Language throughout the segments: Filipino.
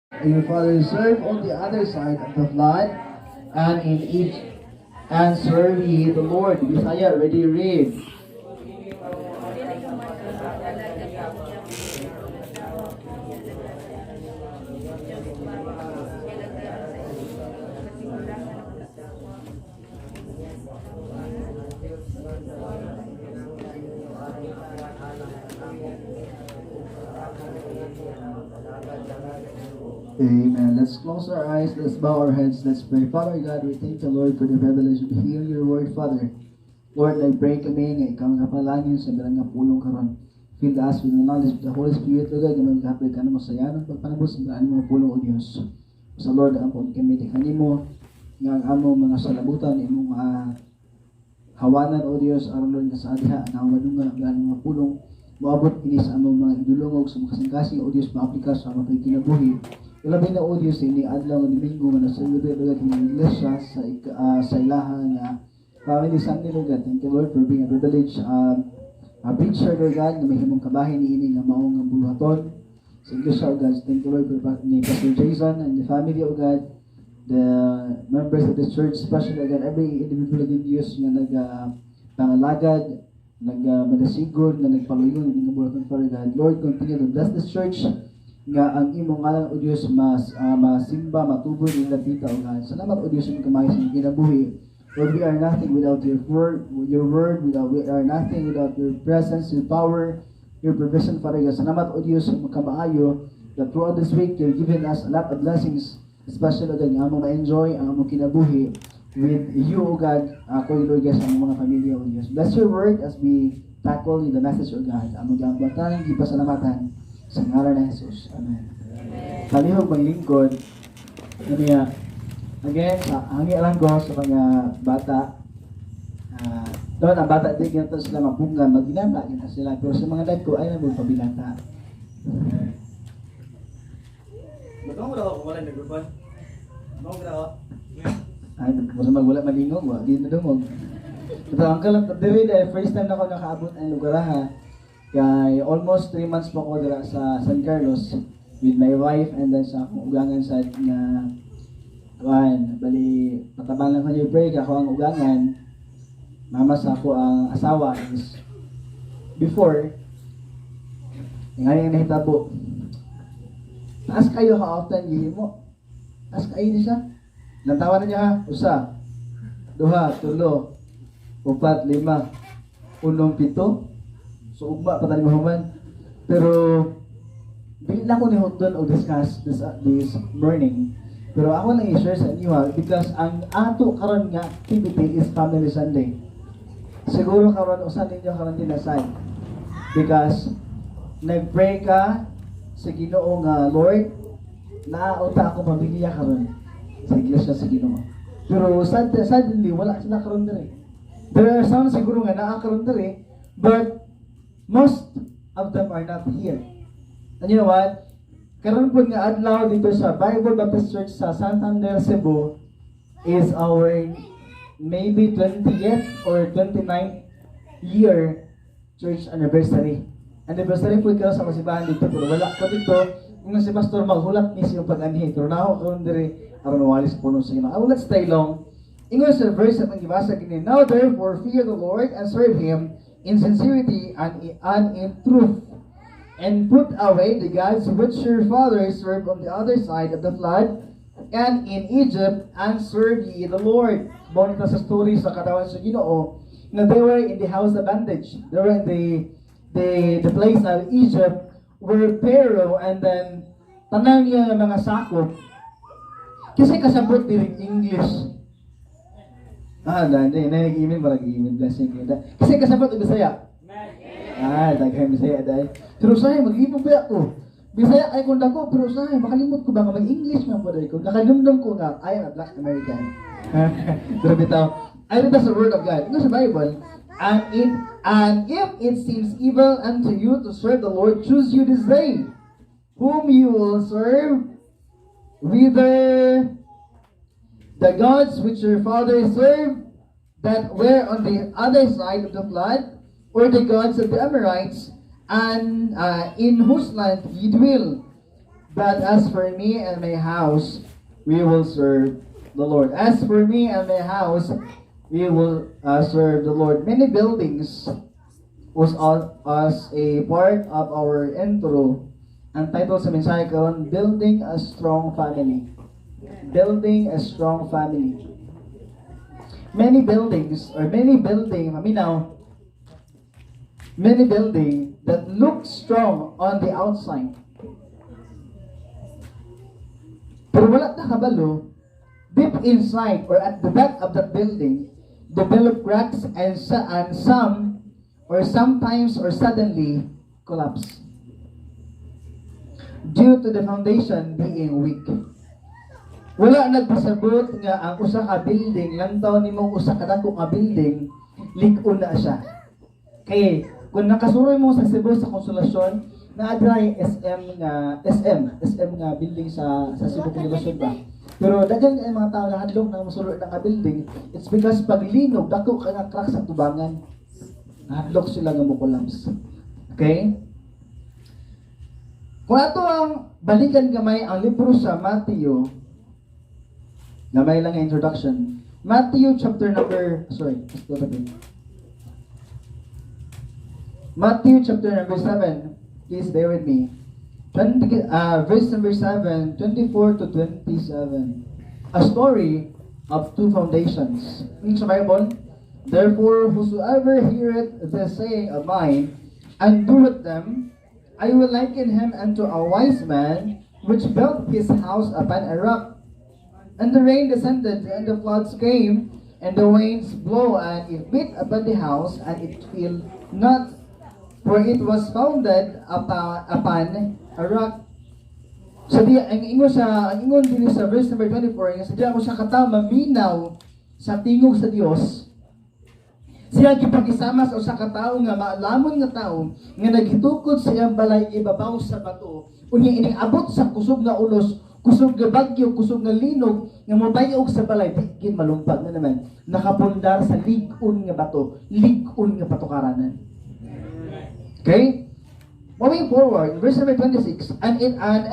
Your father served on the other side of the flood, and in each and serve ye the Lord. Bisaya, ready read. Amen. Let's close our eyes. Let's bow our heads. Let's pray. Father God, we thank the Lord for the privilege of hearing your word, Father. Lord, I pray kami nga ikaw nga palangin sa bilang nga pulong karon. Fill us with the knowledge of the Holy Spirit, Lord God, nga magkapag ka na mo sa yanong pagpanabos sa bilang mga pulong o Diyos. Sa Lord, ang pong kami tikhanin mo, nga ang among mga salabutan, imong hawanan o Diyos, aron Lord nga sa adha, na madunga bilang mga pulong, maabot ini sa among mga idulongog sa mga kasing-kasing o Diyos, maaplikar sa mga kinabuhi. Ilabi na audio sa ini adlaw ng Domingo nga nasa lugar ng iglesia sa ilaha nga family Sunday, Lord God. Thank you, Lord, for being a privilege a preacher, Lord God, na may himong kabahin ni ini nga maong nga buluhaton sa iglesia, Lord God. Thank you, Lord, for ni Pastor Jason and the family, Lord God, the members of the church, especially, Lord God, every individual in Diyos nga pangalagad, madasigod, nga nagpaluyon ng nga buluhaton, Lord God. Lord, continue to bless this church nga ang imong ngalan o Diyos masimba, matubod, ilapita o God. Salamat o Diyos ang kamay sa kinabuhi. Lord, we are nothing without your word, we are nothing without your presence, your power, your provision, Father God. Salamat o Diyos ang makamaayo that throughout this week, you're giving us a lot of blessings, especially o God, nga among ma-enjoy, ang among kinabuhi with you, O God, ako, Lord, yes, ang mga pamilya, O Diyos. Bless your word as we tackle the message, O God. Among gambatan, gipasalamatan, sa ngalan ng Jesus. Amen. Kalihog maglingkod. Kaniya, again, hangi alam ko sa mga bata. Doon, ang bata, di ganito sila mabunga, maginama, ganito sila. Pero sa mga dad ko, ay nabong pabilata. Magkano mo daw kung wala nag-grupan? Magkano mo daw? Ay, basta magwala malingog, di na dumog. Pero ang kalang, the first time na ako nakaabot ang lugar ha, kay almost 3 months pa ko dira sa San Carlos with my wife and then sa akong ugangan sa nga bali patabang lang ko yung break ako ang ugangan mama sa ako ang asawa is before ngayon nahitabo taas kayo ha often gihin mo taas kayo niya siya lantawan na niya ha usa duha tulo upat lima unong pito. So, ugma pa tayo mahuman. Pero, bigla ko ni Hudon o discuss this morning. Pero ako nang i-share sa inyo because ang ato karon nga activity is Family Sunday. Siguro karon usan ninyo karon dinasay. Because, nag-pray ka sa Ginoo nga, Lord, naauta ako pamilya karon sa iglesia sa Ginoo. Pero, suddenly, wala sila karon diri. There are some siguro nga naa karon diri, but most of them are not here. And you know what? Karon po nga adlaw dito sa Bible Baptist Church sa Santander, Cebu is our maybe 20th or 29th year church anniversary. Anniversary po ikaw sa kasibahan dito pero wala pa dito. Kung si Pastor maghulat ni siyang pag-anhi pero naho karon diri aron walis puno sa imo. I will not stay long. English verse at gibasa kini. Now therefore fear the Lord and serve Him in sincerity and in truth, and put away the gods which your fathers served on the other side of the flood, and in Egypt, and serve ye the Lord. Bonita sa story sa katawan sa Ginoo, na they were in the house of bondage. They were in the place of Egypt, where Pharaoh and then tanang niya mga sakop. Kasi kasabot din English. Hindi, nag-email ba nag-email blessing kita. Kasi kasabot ang Bisaya. Daghan Bisaya dahil. Pero sa'yo, mag-email ba ako? Bisaya ay kung dako, pero sa'yo, makalimot ko ba nga mag-English man po dahil ko. Nakadumdum ko nga, I am a Black American. Pero bitaw, I read the word of God. Ito sa Bible, and if it seems evil unto you to serve the Lord, choose you this day, whom you will serve, whether the gods which your fathers served that were on the other side of the flood, or the gods of the Amorites, and in whose land ye dwell. But as for me and my house, we will serve the Lord. As for me and my house, we will serve the Lord. Many buildings was as a part of our intro. Ang title sa mensahe karon, Building a Strong Family. Building a Strong Family. Many buildings, or many building that look strong on the outside. Pero wala na kabalo, deep inside or at the back of that building, develop cracks and some or sometimes or suddenly collapse due to the foundation being weak. Wala nagpasabot nga ang usa ka building, lantaw nimo usa ka dako nga building, lig-on na siya. Kay kung nakasuroy mo sa Cebu sa Konsolasyon, na-adry SM nga building sa Cebu Konsolasyon ba. Pero daghan ang mga tao na hadlok na masuroy na nga building, it's because pag linog dako ka nga crack sa tubangan. Hadlok sila nga mo collapse. Okay? Kung ato ang balikan gamay ang libro sa Matthew, gamay lang ang introduction. Matthew chapter number 7. Please bear with me. Verse number 7, 24 to 27. A story of two foundations. In sa Bible, therefore, whosoever heareth the saying of mine, and doeth them, I will liken him unto a wise man, which built his house upon a rock. And the rain descended, and the floods came, and the winds blew, and it beat upon the house, and it fell not, for it was founded upon a rock. So ang ingon din sa verse number 24, sa diya ko sa katawo maminaw sa tingog sa Dios. Siya gipakisama sa usa ka tawo nga maalamon nga tawo nga naghitukod sa iyang balay ibabaw sa bato. Unya ining abot sa kusog nga ulos, kusog nga bagyo, kusog nga linog nga mobayog sa balay, di malumpag na naman. Nakapundar sa lig-on nga bato, lig-on nga patokaranan. Okay? Moving forward, verse number 26, and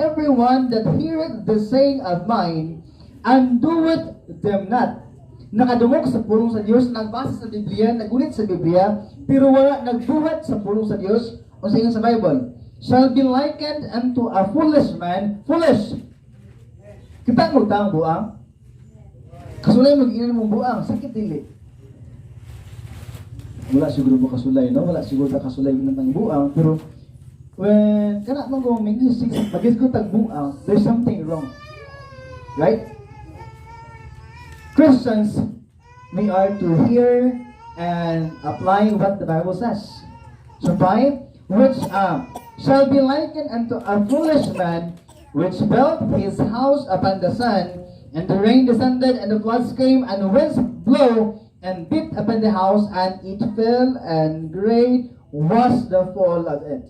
everyone that heareth the saying of mine, and doeth them not. Nakadungog sa pulong sa Diyos, nagbasa sa Biblia, nagunit sa Biblia, pero wala nagbuhat sa pulong sa Diyos, o sa sa Bible, shall be likened unto a foolish man. Foolish! Kita mo taong buang? Kasulay mag-inan mong buang, sakit dili. Wala siguro mo kasulay, no? Wala siguro na kasulay ng buang, pero when kana mo go make music, pagis ko tag buang, there's something wrong. Right? Christians, we are to hear and apply what the Bible says. So 5, which shall be likened unto a foolish man, which built his house upon the sun, and the rain descended, and the floods came, and the winds blew, and beat upon the house, and it fell, and great was the fall of it.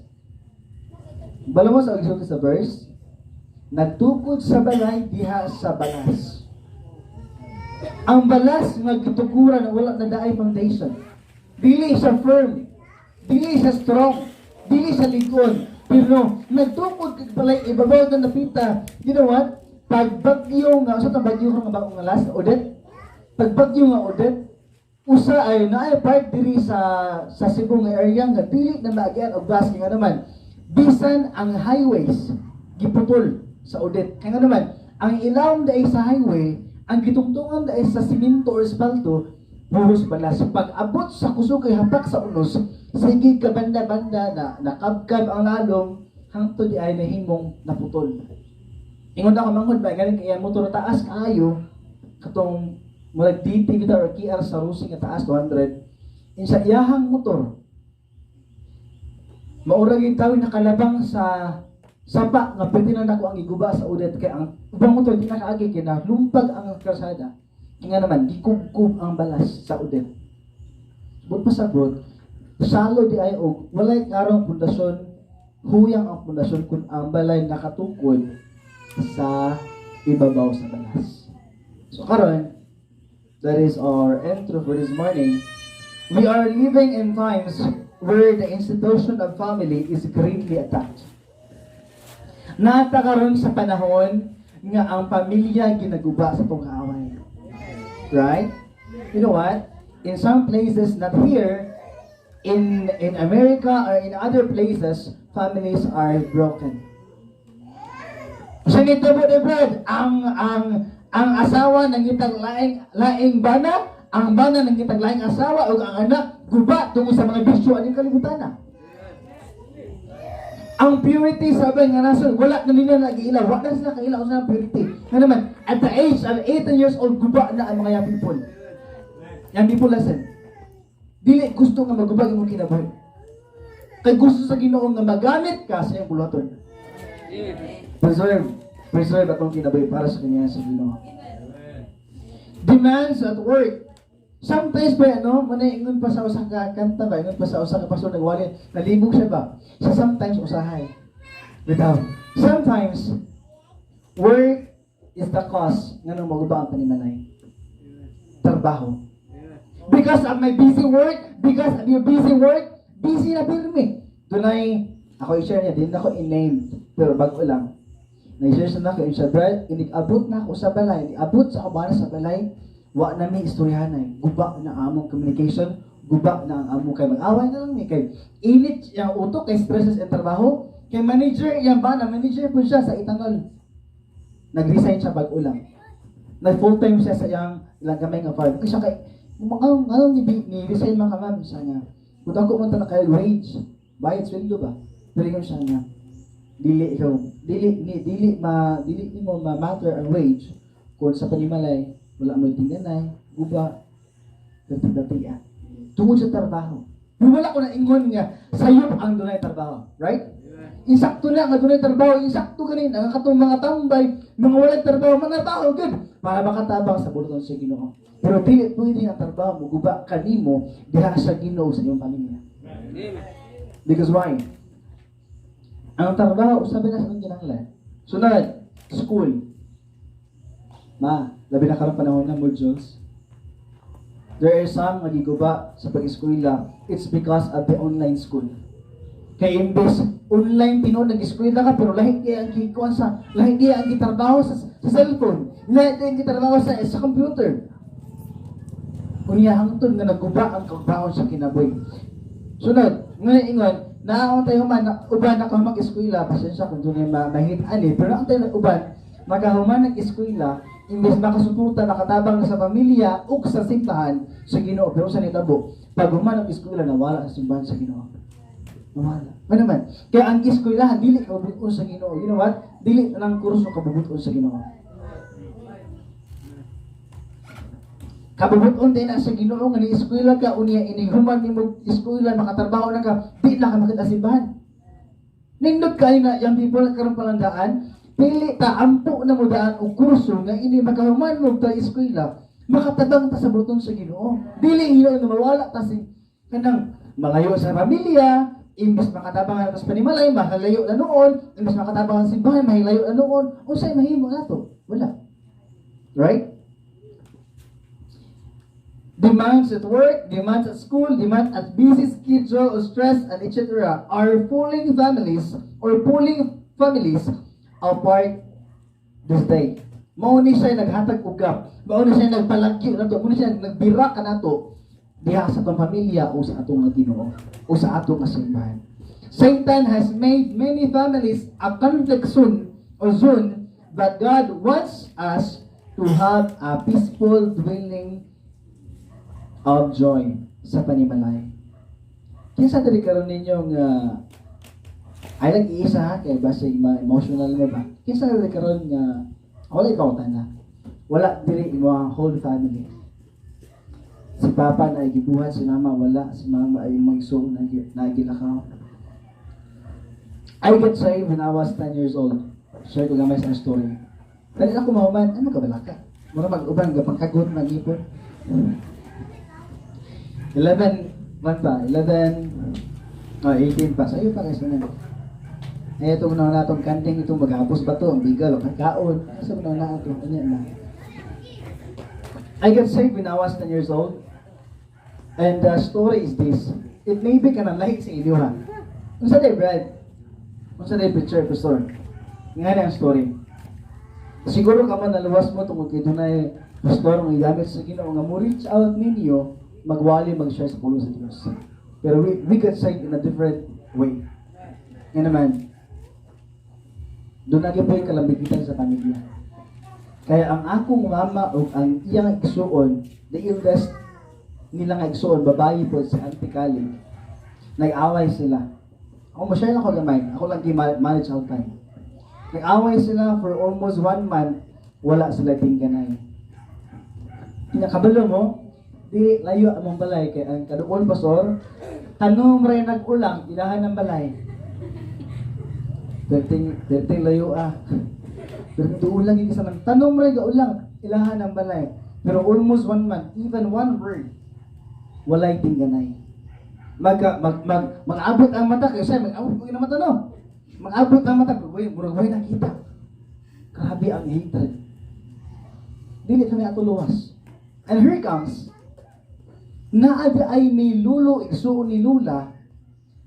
Bala mo sa igsulti sa verse, nagtukod sa balay diha sa balas. Ang balas nga gitukuran wala na daay foundation. Dili siya firm, dili siya strong, dili siya likod. Pero nagtukod kag balay ibabaw na napita. You know what? Pag bagyo nga, sa bagyo nga bagong nga last Odette. Pag bagyo nga Odette, usa ay naay part diri sa Cebu nga area nga dili na maagian og gas nga naman. Bisan ang highways giputol sa Odette. Kaya naman, ang ilawom dai sa highway, ang gitungtungan dai sa simento or espalto, puros balas. Pag abot sa kusog kay hapak sa unos, sige ka banda-banda na nakabkab ang lalong, hangtod di ay nahimong naputol. Ingon na ko mangod ba, galing kaya motor taas kaayo, katong murag DT kita or KR sa Rusing nga taas 200, in sa iyahang motor, maurag yung tawin nakalabang sa sapa nga pwede na nako ang iguba sa udet kay ang ubang motor di nakaagi kay na lumpag ang kalsada. Nga naman gikubkub ang balas sa udet. Bud pasabot, salo di ay og walay karong pundasyon, huyang ang pundasyon kun ang balay nakatukod sa ibabaw sa balas. So karon, that is our intro for this morning. We are living in times where the institution of family is greatly attacked. Nata karon sa panahon nga ang pamilya ginaguba sa tong kaaway. Right? You know what? In some places, not here, in America or in other places, families are broken. Sa nito mo, Brad, ang asawa ng itang laing bana, ang bana ng itang laing asawa o ang anak guba tungkol sa mga bisyo aning kalibutan na. Ang purity, sabi nga nason, wala na nila nag-iilaw. Wala na sila kailaw sa purity. Nga naman, at the age of 18 years old, guba na ang mga young people. Young people, listen. Dili gusto nga magubag yung kinabuhi. Kaya gusto sa Ginoo nga magamit ka sa iyong bulaton. Preserve atong kinabuhi para sa kanya sa Ginoo. Demands at work. Sometimes ba, manaingon pa sa usang kanta ba, ingon pa sa usang pastor nagwali, nalibog siya ba? So sometimes usahay. Bitaw. Sometimes, work is the cause nga nang maguba ang panimalay. Trabaho. Because of my busy work, because of your busy work, busy na pirmi. Dunay, ako i-share niya, din ako in-name, pero bago lang. Na-share sa nako, siya, Brad, inig-abot na ako sa balay, abot sa kabana sa balay, wa na may istoryahan ay guba na among communication, guba na ang among kay mag-away na lang ni kay init yung utok kay stresses ang trabaho kay manager yan ba na manager po siya sa Itanol, nag-resign siya bago lang, nag full time siya sa ilang gamay nga farm kasi siya kay ni resign man ka ma'am siya nga kung ako man na kay wage bayad sweldo ba pero siya nga dili mo ma-matter ang wage kung sa panimalay wala mo tinganay, guba, dati-dati tungod sa trabaho. Wala ko na ingon nga, sayop ang dunay trabaho. Right? Insakto na nga dunay trabaho, insakto ganin, ang katong mga tambay, mga walang trabaho, mga tao, good. Para makatabang sa bulutan sa Ginoo. Pero dili pwede ang trabaho mo, guba kanimo, diha sa Ginoo sa iyong pamilya. Because why? Ang trabaho, sabi na sa mga kinanglan. Sunod, school. Labi na karang panahon na modules. There are some magiguba sa pag-eskwela. It's because of the online school. Kaya imbes online tinuod nag-eskwela ka pero lahi kaya ang gikuan sa lahi kaya ang gitrabaho sa cellphone. Lahi kaya ang gitrabaho sa computer. Unya hangtod nga naguba ang kagbahon sa kinabuhi. Sunod, ngayon ingon, naawon tayo man uban na ka mag-eskwela, pasensya kung dunay mahit-ani, pero ang tayo uban nagahuman ng eskwela, imbes makasuporta nakatabang na sa pamilya ug sa simbahan sa Ginoo, pero sa nitabo pag human ang eskwela nawala sa simbahan sa Ginoo. Nawala. Ano naman? Kaya ang eskwelahan dili kabubuton sa Ginoo. You know what? Dili lang kurso kabubuton sa Ginoo. Kabubuton din na sa Ginoo nga ni eskwela ka unya inihuman nimo eskwela makatrabaho na ka, di na ka makita simbahan. Nindot kayo na yung people karon palandaan pili ta ampo na mo daan og kurso nga ini makahuman mo ta eskwela makatabang ta sa buton sa Ginoo. Dili hilo na mawala ta si kanang malayo sa pamilya, imbes makatabang ta sa panimalay, mahalayo na noon, imbes makatabang sa simbahan, mahilayo na noon, unsay mahimo nato? Wala. Right? Demands at work, demands at school, demands at busy schedule, stress, and etc. are pulling families apart this day. Mao ni siya naghatag og gap. Mao ni siya nagpalagyo nato, mao ni siya nagbira ka nato diha sa atong pamilya o sa atong Ginoo o sa atong simbahan. Satan has made many families a conflict zone but God wants us to have a peaceful dwelling of joy sa panimalay. Kinsa diri karon ninyong ay nag-iisa ha, kaya basta emotional mo ba? Kinsa diri karon nga wala ikaw na. Wala diri imo ang whole family. Si Papa na gibuhat, si Mama wala, si Mama ay magsuon na gilakaw. I got saved when I was 10 years old. Share ko gamay sa story. Dali ako mahuman, ano ka balaka? Mura mag-uban, gapang kagot, mag-ipon. 18 pa. Sa'yo pa guys na. Eh, itong na itong kanding, itong maghapos ba ito? Ang bigal, ang kaon. Sa mga na ito. I got saved when I was 10 years old. And the story is this. It may be ka na lahi sa inyo ha. Kung sa day, Brad? Kung sa day, preacher, pastor? Nga na ang story. Siguro ka man naluwas mo tungkol kay dunay pastor ng igamit sa Ginoo nga mo reach out ninyo magwali mag-share sa pulo sa Dios. Pero we can say in a different way. Nga naman, doon na po yung kalambigitan sa pamilya. Kaya ang akong mama o ang iyang igsuon, the eldest nila nga igsuon, babae po sa Auntie Kali, nag-away sila. Ako ma-share lang ako gamay, ako lang manage all time. Nag-away sila for almost 1 month, wala sila tingganay. Pinakabalo mo, di layo among balay, kaya ang kaduol pastor, tanong rin nag-ulang, ilahan ng balay. Derting layo Pero duulang yung isa ng tanong rin gaulang, ilahan ng balay. Pero almost 1 month, even 1 word, walay tingganay. Mag-abot ang mata, kasi mag-abot ang mata, no? Mag-abot ang mata, murag-way nakita. Grabe ang hatred. Dili kami ato luwas. And here comes, naadi ay may lulo, igsuon ni Lula,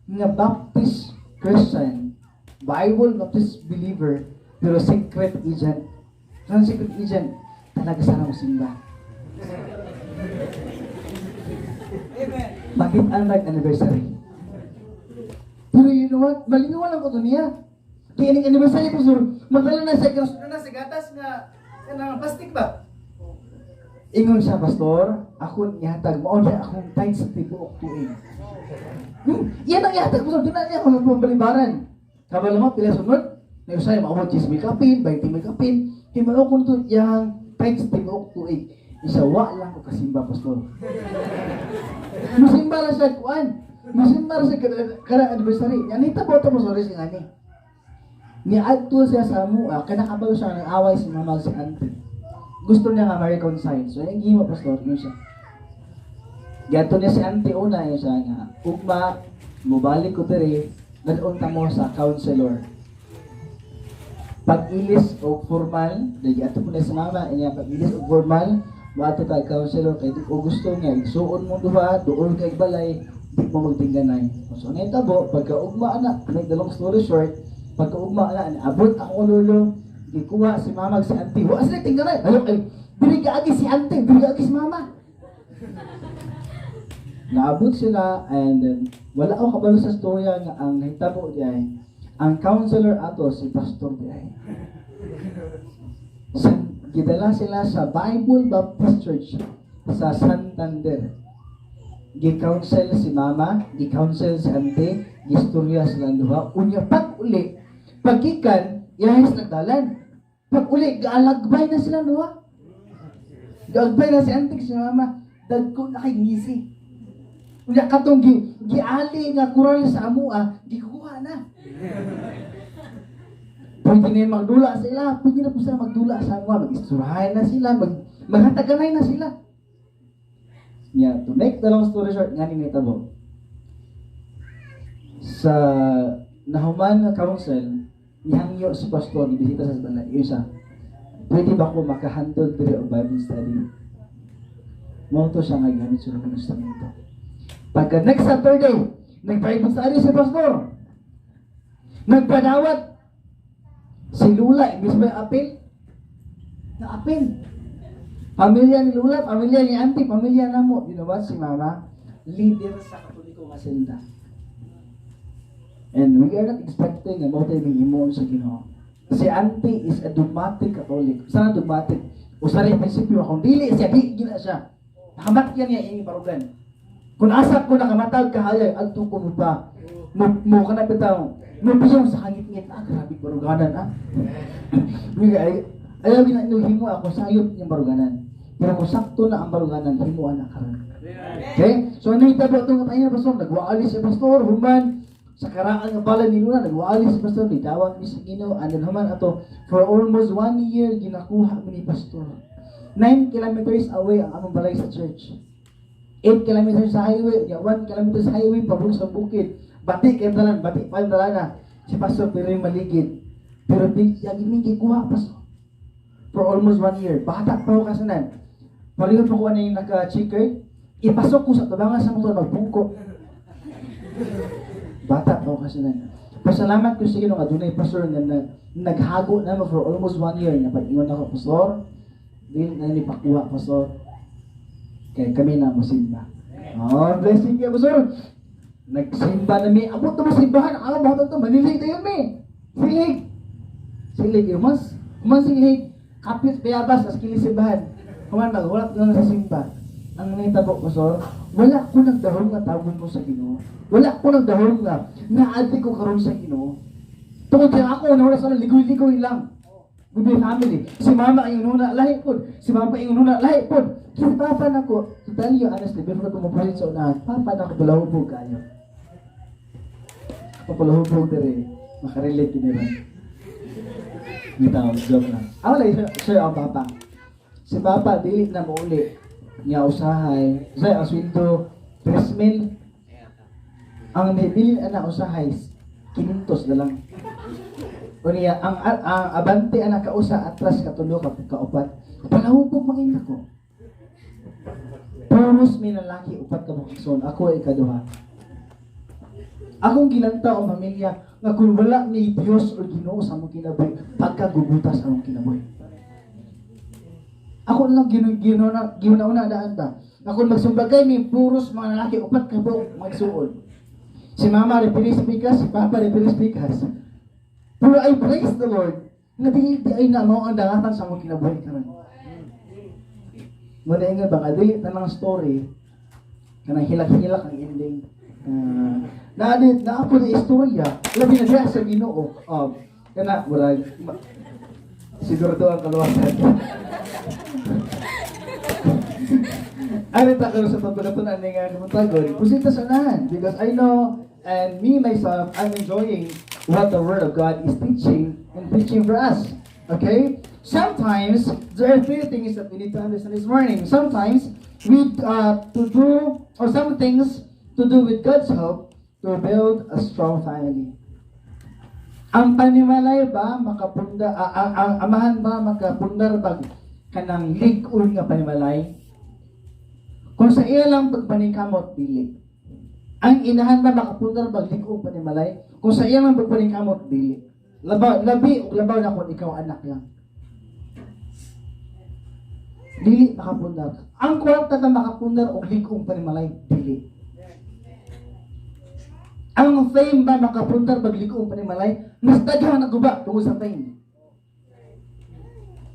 nga Baptist Christian, Bible Baptist believer, pero secret agent. Ang secret agent, talaga sana mo simba. Amen. Bakit ang anniversary? Pero you know what? Malingawan lang ko ito niya. Kaya yung anniversary po, sir, magdala na sa gatas nga plastic ba? Ingon siya, pastor, ako ihatag mo, na akong tayo sa tibuok tuig. Yan ang ihatag mo, doon na niya akong pabalibaran. Kabala mo, pila sunod, na usay, maumot 10 may kapin, 20 may kapin, himalo ko nito, yung tayo sa tibuok tuig. Isawa lang ko kasimba, pastor. Musimba lang siya, kuan. Musimba lang siya kada anniversary. Yan, itabo ito mo, sorry si Ngani. Niadto siya sa mua, kanakabalo siya ng away si mama si auntie. Gusto niya nga ma-reconcile. So, yung gima, pastor, yun siya. Gato niya si auntie una, yun siya nga. Ugma, mubalik ko pere, nag-unta mo sa counselor. Pag-ilis o formal, dahil ato po na si mama, niya pag-ilis o formal, maato tayo counselor, kaya di ko gusto niya, igsuon mo duha, doon kay balay, di mo magtingganay. So, ngayon tabo, pagka-ugma anak, make the long story short, pagka-ugma anak, abot ako lolo, ikuha si mama si auntie. Wa sila tingganay. Ayo ay binigaagi si auntie, binigaagi si mama. Naabot sila and then wala ako kabalo sa storya nga ang hitabo di ay ang counselor ato si pastor di ay. Gidala sila sa Bible Baptist Church sa Santander. Gi-counsel si mama, gi-counsel si auntie, gistorya sila duha. Unya pag uli, pagkikan yahis nagdalan. Pag uli, gaalagbay na sila duha. Gaalagbay na si auntie si mama. Dagko na kay ngisi. Unya katong giali nga kural sa amua, gikuha na. Pwede na magdula sila, pwede na po sila magdula sa amua, mag-isturahan na sila, maghataganay na sila. Yeah, to make the long story short, nga ni tabo. Sa nahuman nga council, nihangyo si pastor, ibisita sa balay, isa, pwede ba ko makahandle diri o Bible study? Mo to siya nga gamit sa mga instrumento. Pagka next Saturday, nag-Bible study si pastor. Nagpadawat si Lula, imbis may apil, na-apil. Pamilya ni Lula, pamilya ni auntie, pamilya na mo. You know what, si mama, leader sa katoliko nga silda. And we are not expecting a motive imon sa Ginoo. Si auntie is a dogmatic Catholic. Sana dogmatic? Usari prinsipyo, kung dili siya, di gina siya. Nakamatyan niya ini parugan. Kung asap ko nakamatag kahayay, agto ko mo ba? Mo ka na bitaw. Mo piyong sa hangit-ngit. Grabe paruganan, Ayaw ginahimo ako sayop yung baruganan. Pero kung sakto na ang baruganan, himuan na karon. Okay? So, nahitabo itong tayo na pastor. Nagwaali si pastor, human. Sa karaan ng balay ni Luna, nagwaali si pastor, nitawag ni sa Ginoo, and then human ato, for almost 1 year, ginakuha mo ni pastor. 9 kilometers away ang among balay sa church. 8 kilometers sa highway, 1 kilometers sa highway, pabulong sa bukid. Bati kayo dalan, bati pa yung dalana. Si pastor, pero yung maligid. Pero yung gikuha, pastor. For almost 1 year. Bata pa ako kasanan. Pariho pa ko ano yung naka-checker, ipasok ko sa tabangan sa motor, magbungko. Bata pa ako kasanan. Pasalamat ko sa Ginoo nga dunay pastor nga naghago na mo for almost 1 year na pag-ingon ako pastor. Dili na ni pakuha pastor. Kaya kami na mosimba. Oh, blessing kayo pastor. Nagsimba na mi. Abot na mo simbahan. Ang abot to manilig tayo mi. Silig. Silig yung mas silig. Kapit bayabas as kini simbahan. Kuman wala na sa simba. Ang nitabo pastor, wala ko nagdahom nga tawgon ko sa Ginoo. Wala ko nagdahom nga naadti ko karon sa Ginoo. Tungod kay ako na wala sa ligoy-ligoy lang. Good family. Si mama ang inuna lahi pod. Si papa ang inuna lahi pod. Si papa nako, to tell you honestly, before ko mo sa unahan, papa nako bulahubog kayo. Papulahubog dere, makarelate kini ba? Bitaw, joke lang. Ako lang, sir, ang papa. Si papa, dili na mauli. Nga usahay. Say, ang sweldo, 3,000. Ang nabili na usahay, 500 na lang. O niya, ang abante ang nakausa, atras katulo, kaupat. Palahubog mangin ako. Puros may lalaki, upat ka bukson. Ako ay ikaduha. Akong ginanta o pamilya, nga kung wala ni Diyos o Ginoo sa among kinabuhi, pagkagubutas ang among kinabuhi. Ako lang ginauna daan ta. Ako magsumbagay ni puros mga lalaki, upat ka buong magsuod. Si mama repilis pikas, si papa repilis pikas. Pero I praise the Lord, nga di ay na mo ang dangatan sa among kinabuhi karon. Muna nga ba, adi tanang story, kanang hilak-hilak ang ending. Na ako na istorya, labi na diya sa Ginoo. Kana wala siguro to ang kaluwasan. Ari ta karon sa pagpatunan ni nga kumatagon. Pusita sa unahan because I know and me myself I'm enjoying what the word of God is teaching and preaching for us. Okay? Sometimes there are three things that we need to understand this morning. Sometimes we to do or some things to do with God's help to build a strong family. Ang panimalay ba makapunda ang amahan ba makapundar bag kanang lig-on nga panimalay? Kung sa iya lang pagpaningkamot dili. Ang inahan ba makapundar bag lig-on panimalay? Kung sa iya lang pagpaningkamot dili. Labi o labaw na kung ikaw anak lang. Dili makapundar. Ang kwarta na makapundar og lig-on panimalay dili. Ang fame ba makapundar bagligong panimalay, mas daghan ang guba tungod sa fame.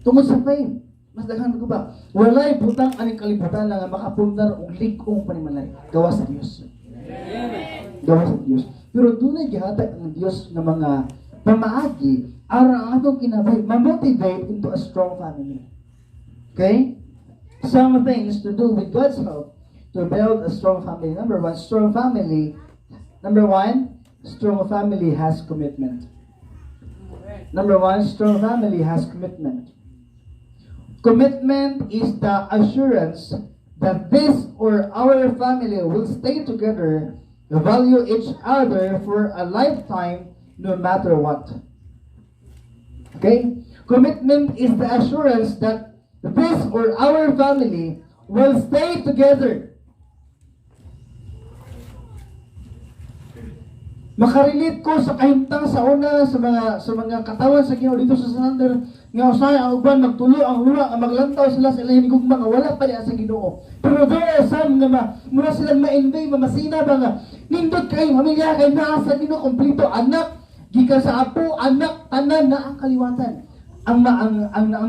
Tungod sa fame, mas daghan ang guba. Walay butang aning kalibutan lang nga makapundar og ligong panimalay. Gawa sa Dios. Gawa sa Dios. Pero dunay gihatag ang Dios nga mga pamaagi aron ang atong kinabuhi ma-motivate into a strong family. Okay? Some things to do with God's help to build a strong family. Number one, strong family has commitment. Number one, strong family has commitment. Commitment is the assurance that this or our family will stay together, value each other for a lifetime, no matter what. Okay? Commitment is the assurance that this or our family will stay together. Makarelate ko sa kahimtang sa una sa mga katawan sa Ginoo dito sa Sander nga usahay ang uban magtulo ang lula nga maglantaw sila sa ilang higugma nga wala pa diha sa Ginoo. Pero there are some nga mura silang ma-envy mamasina ba nga nindot kay pamilya kay naa sa Ginoo kompleto anak gikan sa apo anak tanan na ang kaliwatan. Ang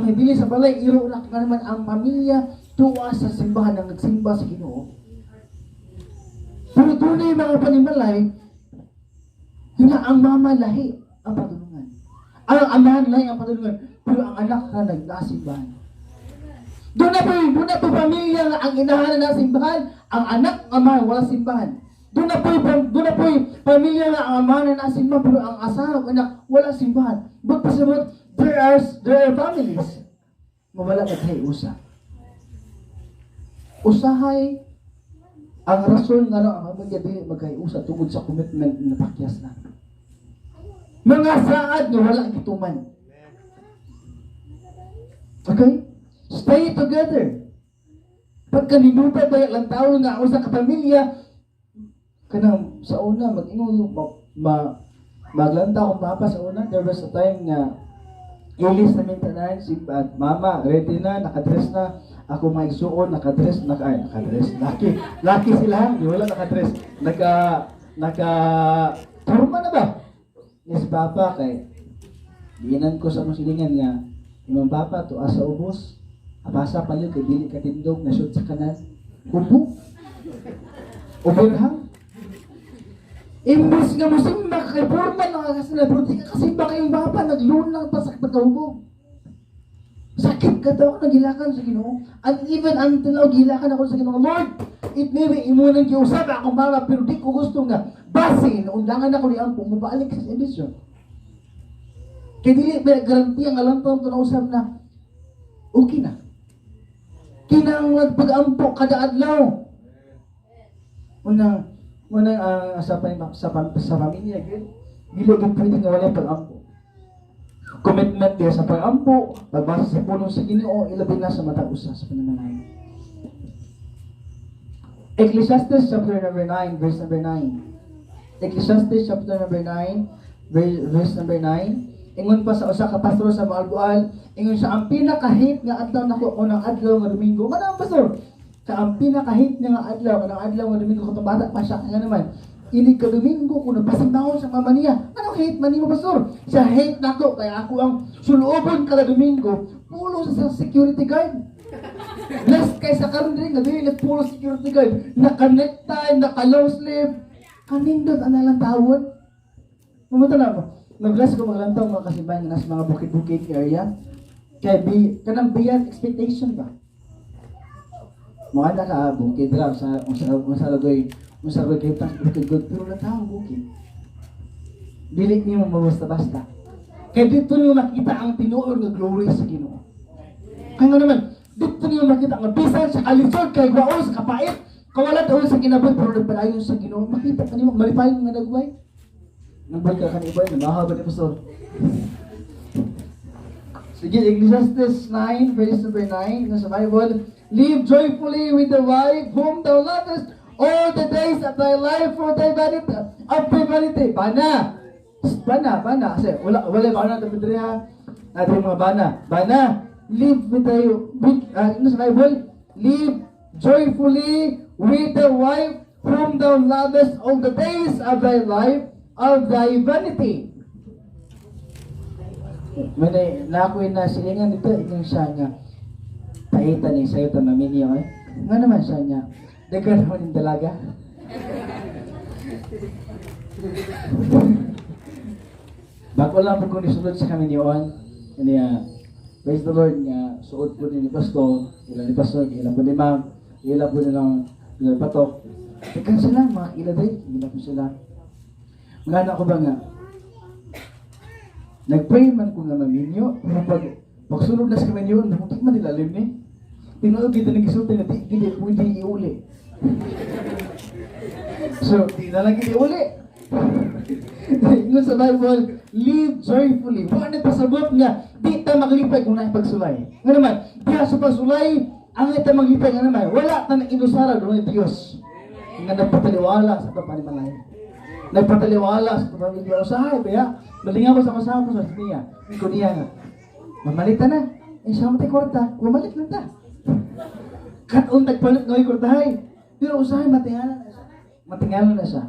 nabili sa balay iro na naman ang pamilya tuwa sa simbahan nga nagsimba sa Ginoo. Pero tunay mga panimalay nga ang mama lahi ang patulungan. Ang amahan lahi ang patulungan. Pero ang anak na nagnasimbahan. Doon na po pamilya nga ang inahan na simbahan, ang anak, amahan, wala simbahan. Doon na po pamilya nga ang amahan na simbahan, pero ang asawa, anak, wala simbahan. But pasabot, there are families mawala na kayo usa. Usahay ang rason nga ang pamilya dili magkaiusa tungod sa commitment na pakyas na. Mga saad nga wala gituman. Okay? Stay together. Pagka ninuta ba lang tao nga usa ka pamilya kanang sa una mag-ingon Maglanta akong papa sa una. There was a time nga ilis namin tanan, si at mama, ready na, nakadress na. Ako mga igsuon, nakadress, nakadress. Lucky sila, di wala nakadress. Turma na ba? Yes, papa, kay diinan ko sa mong silingan nga, imong papa, to asa ubos, apasa pa yun, kay dili katindog, na-shoot sa kanan. Kubo. Uberhang. Imbis nga mo simba kay Forman nakakasala, pero di ka kasimba kayong papa, nagluon lang pa sa pagkahubog. Sakit ka daw ako nagilakan sa Ginoo. And even until now, gilakan ako sa Ginoo. Lord, it may be imunang kiusap akong mama, pero di ko gusto nga basin, undangan ako ni Ampo, mabalik sa ebisyon. Kaya dili, may garanti ang alam pa ito na usap na, okay na. Kinang pag-ampo kada adlaw. Unang sa pamilya, dili ka pwede nga wala pag-ampo. Commitment niya sa pag-ampo, pagbasa sa pulong sa Ginoo, ilabi na sa matag usa sa panamanayan. Ecclesiastes chapter number 9, verse number 9. Ecclesiastes chapter number 9, verse number 9. Ingon pa sa usa ka pastor sa Maalbual, ingon siya, ang pinaka-hate nga adlaw nako unang adlaw nga Domingo. Ano pastor? Sa ang pinaka-hate nga adlaw, kanang adlaw nga Domingo, kung bata pa siya, nga naman, ini ka Domingo, kung nagpasimbaon sa mama niya, anong hate man mo, pastor? Siya hate nako, kaya ako ang sulubon kada Domingo, pulo sa security guard. Last kay sa karon din, nagdili pulo security guard, naka-necktie, naka-long sleeve, kanindot ang nalang tawon. Pumunta na ako, nag-last ko maglantaw mga kasimbahan na sa mga bukid-bukid area, kaya kanang beyond expectation ba? Mga na bukid lang sa lagoy kayo tas bukid good, pero natao bukid. Dili niyo mo basta-basta. Kaya dito niyo makita ang tinuod nga glory sa Ginoo. Kaya nga naman, dito niyo makita ang bisan sa kalisod, kay gwaon, sa kapait, kawalan daw sa kinabuhi, pero nagpalayon sa Ginoo. Makita ka niyo, malipayon nga nagway. Nambal ka kanibay, namahaba ni Pastor. Sige, Ecclesiastes 9, verse number 9, nasa Bible, live joyfully with the wife whom thou lovest all the days of thy life for thy vanity, of thy vanity. Bana! Kasi wala bana tayo diri ha. Natin mga bana. Live with thy, sa Bible, live joyfully with the wife whom thou lovest all the days of thy life, of thy vanity. May nakuin na silingan dito, itong siya nga, paita ni sa'yo ito maminyo eh. Nga naman siya nga, dagan naman yung dalaga. Bako lang po kung isulod sa kami niyon, praise the Lord nga, suod po ni Pastor, ilan ni Pastor, ilan po ni Ma'am, ilan po nilang patok. Dagan sila, mga iladay, ilan po sila. Mga anak ko ba nga, nag-pray man ko nga maminyo, pero pagsulog na sa kami niyon, nakutik man nilalim ni. Tingnan kita nag-isulti na di pwede iuli. So, di na lang iuli. Ingon sa Bible, live joyfully. Wala na pasabot nga, di ta maglipay kung na pagsulay. Nga naman, diya sa pagsulay, ang ita maglipay nga naman, wala ta nang inusara doon ng Diyos. Nga nagpataliwala sa papanimalay. Nagpataliwala sa papanimalay. Usahay, kaya, malingaw sa kasama sa niya. Iko niya nga, mamalita na. Siya matay kwarta, mamalik lang ta. Katong tagpalit ng ikurtahay. Pero usahay, matingalan na siya.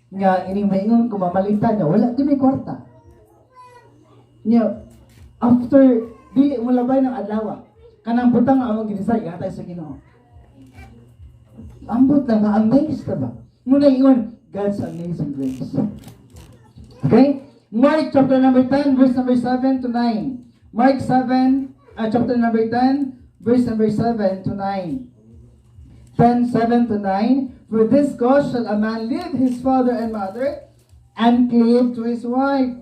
Nga, ining maingon, kung mamalita niya, wala din may kwarta. Nga, after, dili mo labay ng adlaw, kanang butang ang ginisay, gatay sa Ginoo. Ambot lang, na-amazed ka ba? Muna ingon, God's amazing grace. Okay? Mark chapter number 10, verse number 7 to 9. Mark 7, chapter number 10, verse number 7 to 9. 10:7 to 9. For this cause shall a man leave his father and mother, and cleave to his wife,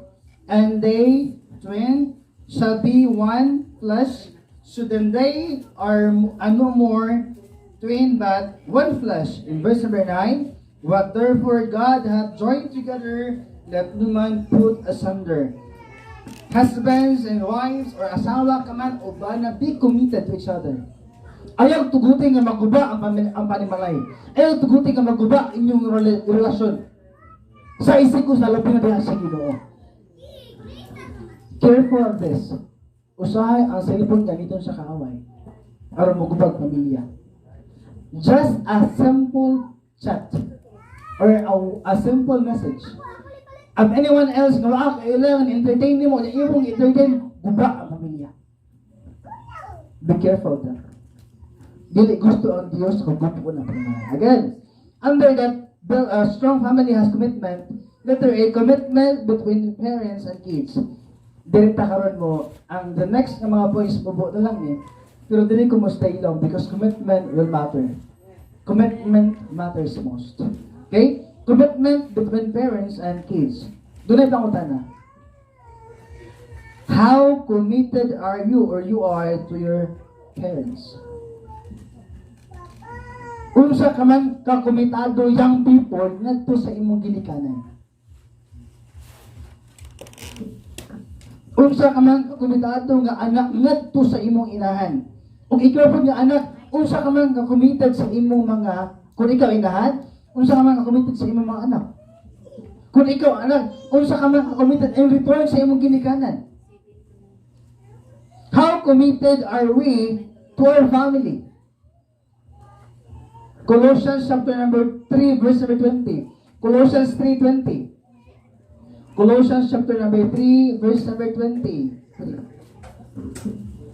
and they twain shall be one flesh. So then they are no more twain but one flesh. In verse number 9, what therefore God hath joined together, let no man put asunder. Husbands and wives, or asawa ka man o bana, be committed to each other. Ayaw tugutin nga maguba ang panimalay. Ayaw tugutin nga maguba inyong relasyon. Sa isip ko sa labi na diha sa Ginoo. Careful of this. Usahay ang cellphone gamiton sa kaaway. Aron mo gubag pamilya. Just a simple chat or a simple message. If anyone else nga kailangan entertain mo, na imong entertain, guba ang pamilya. Be careful of that. Dili gusto ang Diyos kung gusto na pamilya. Again, under that, strong family has commitment. Letter A, commitment between parents and kids. Direkta karon mo, ang the next na mga points, bubo na lang eh. Pero dili ko mo stay long because commitment will matter. Commitment matters most. Okay? Commitment between parents and kids. Doon ay pangutana. How committed are you or you are to your parents? Unsa ka man kakomitado young people ngadto sa imong ginikanan? Unsa ka man kakomitado nga anak ngadto sa imong inahan? Ug ikaw pud nga anak, unsa ka man ka-committed sa imong mga, kung ikaw inahan, unsa ka man ka-committed sa imong mga anak? Kung ikaw anak, unsa ka man ka-committed in return sa imong ginikanan? How committed are we to our family? Colossians chapter number 3 verse number 20. Colossians 3:20. Colossians chapter number 3 verse number 20.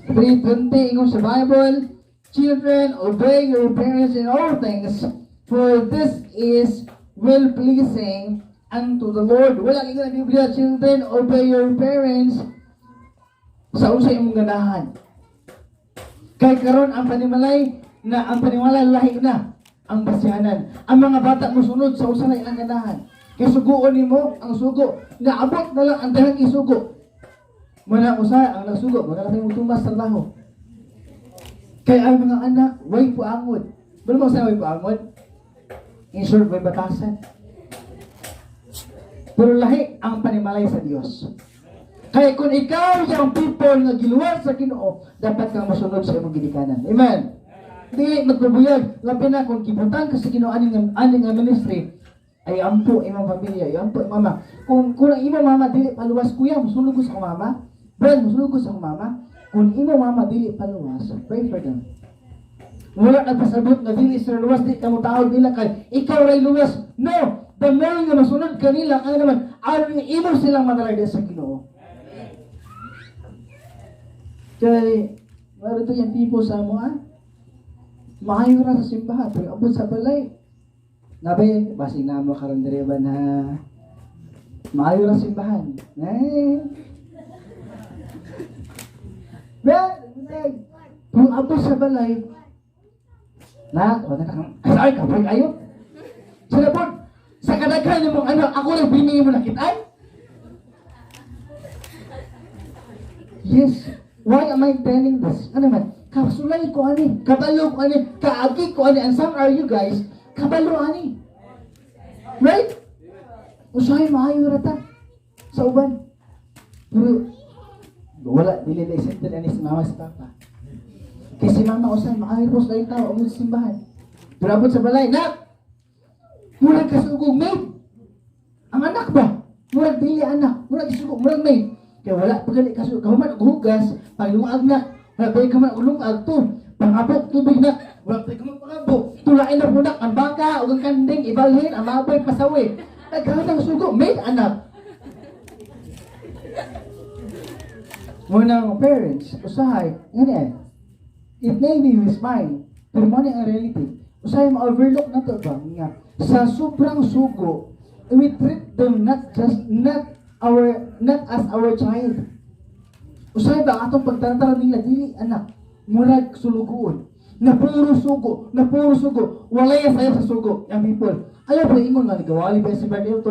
3:20 ingon sa Bible, children, obey your parents in all things, for this is well-pleasing unto the Lord. Wala ingon ang Biblia, children, obey your parents sa usa imong ganahan. Kay karon ang panimalay na ang panimalay lahi na ang basihanan. Ang mga bata mosunod sa usa na ilang ganahan. Kay suguon nimo ang sugo, naabot na lang ang dahang isugo. Muna usa ang nagsugo, magkakatay mo tumbas sa trabaho. Kaya ang mga anak, way puangod. Balo mo sa way puangod? In short, way batasan. Pero lahi ang panimalay sa Dios. Kaya kung ikaw yung people na giluwar sa Ginoo, dapat kang masunod sa imong ginikanan. Amen? Dili magpabuyag, labi na kung kibutan ka sa Ginoo aning nga ministry, ay ampo imong pamilya, ay ampo imong mama. Kung ang imong mama dili paluwas, kuya, musulog ko sa mama. Brad, musulog ko sa mama. Kung imong mama dili paluwas, pray for them. Wala nagpasabot na dili sila luwas, di ka mo tawag nila kay ikaw ray luwas. No! The more nga masunod kanila, kaya naman, aron imo silang manalagay sa Ginoo. Kay, meron ito yung tipo sa mo, maayo ra sa simbahan, pero abot sa balay. Nabay, basing na mo karon diri ba na maayo ra simbahan. Kung abot sa balay, wala kang, ay, kapag ayo. Sila po, sa kadaghan mong ako lang biningi mo nakitaan? Yes. Why am I telling this? Ano man? Kasulay ko ani, kabalo ko ani, kaagi ko ani, and some are you guys, kabalo ani. Right? Usahay maayo rata sa uban. Pero wala, dili na accepted ani si mama si papa. Kaya si mama usahay maayo po sa tao among simbahan. Pero abot sa balay, nak! Murag kasugog maid. Ang anak ba? Murag dili anak, murag kasugog, murag maid. Kaya wala pagali kasugog, kahuman og hugas, paglungag na. Wala ka man ulungag to. Pangabok tubig na. Wala ka man pangabok. Tulain na punak ang baka o ang kanding ibalhin ang maboy pasawi. Nagkakatang sugo, maid anak. Muna ang parents, usahay, ganyan. It may be with mine, pero mo ang reality. Usahay ma-overlook na to ba? Nga, sa sobrang sugo, we treat them not as our child. Usahay ba atong pagtantara nila dili anak murag sulugoon na puro sugo walay sayo sa sugo yung people ayaw po ingon nga nagawali ba si Bernil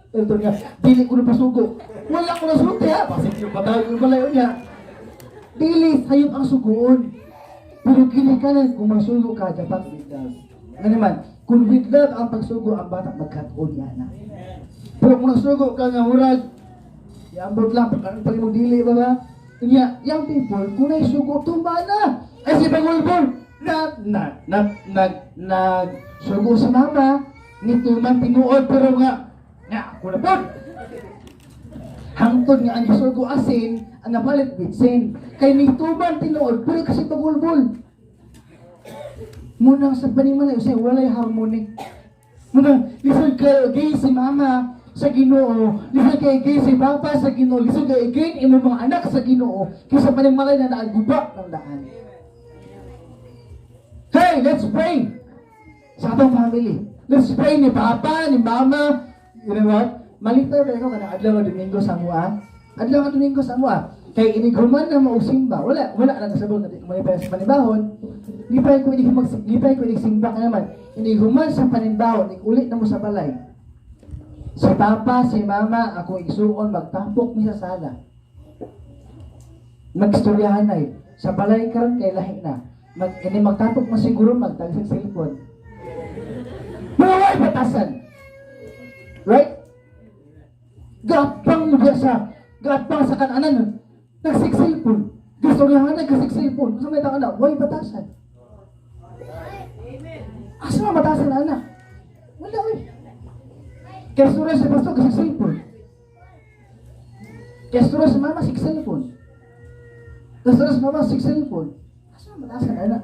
Elton nga dili ko na pasugo wala ko na sugo ha pasig yung patawag yung balayo niya dili sayo ang sugoon pero ginikanan kung magsugo ka dapat with love ano naman kung with love ang pagsugo ang bata magkatuon yan na pero kung nagsugo ka nga murag iambot lang pag mong dili ba kanya, young people, kung naisugo, tumba na. Ay si Pangulbon, sugo sa mama, nito man tinuod, pero nga, Nga, ako na po. Hangtod nga ang gusto ko asin, ang napalit bitsin. Kay may tuban tinuod, pero kasi pagulbol. Muna sa panimalay, usay walay harmony. Muna, lisod kayo gay si mama sa Ginoo, lisod kayo gay si papa sa Ginoo, lisod kayo gay imo mga anak sa Ginoo, kaysa panimalay na naaguba ng daan. Hey, let's pray! Sa atong family. Let's pray ni papa, ni mama. You know what? Malitaw kayo ka na adlaw Domingo sa mua. Adlaw nga Domingo sa mua. Kay inighuman na mausimba. Wala lang kasabot na manipay sa panibahon. Lipay ko inig simba ka naman. Inighuman sa panibahon, ikulit na mo sa balay. Si papa, si mama, ako isuon, magtapok mi sa sala. Magstoryahan na sa balay karon kay lahi na. Magtapok mo siguro magtagsig cellphone. Maway batasan. Right? Gapang mo sa kananan. Nagsig cellphone. Gistoryahan na nagsig cellphone. Gusto may tao na, way batasan. Asa nga batasan na anak? Wala Kaya istorya sa pastor kasi cellphone. Kaya istorya sa mama sig cellphone. Kaya istorya sa mama sig cellphone. Asa nga batasan na anak?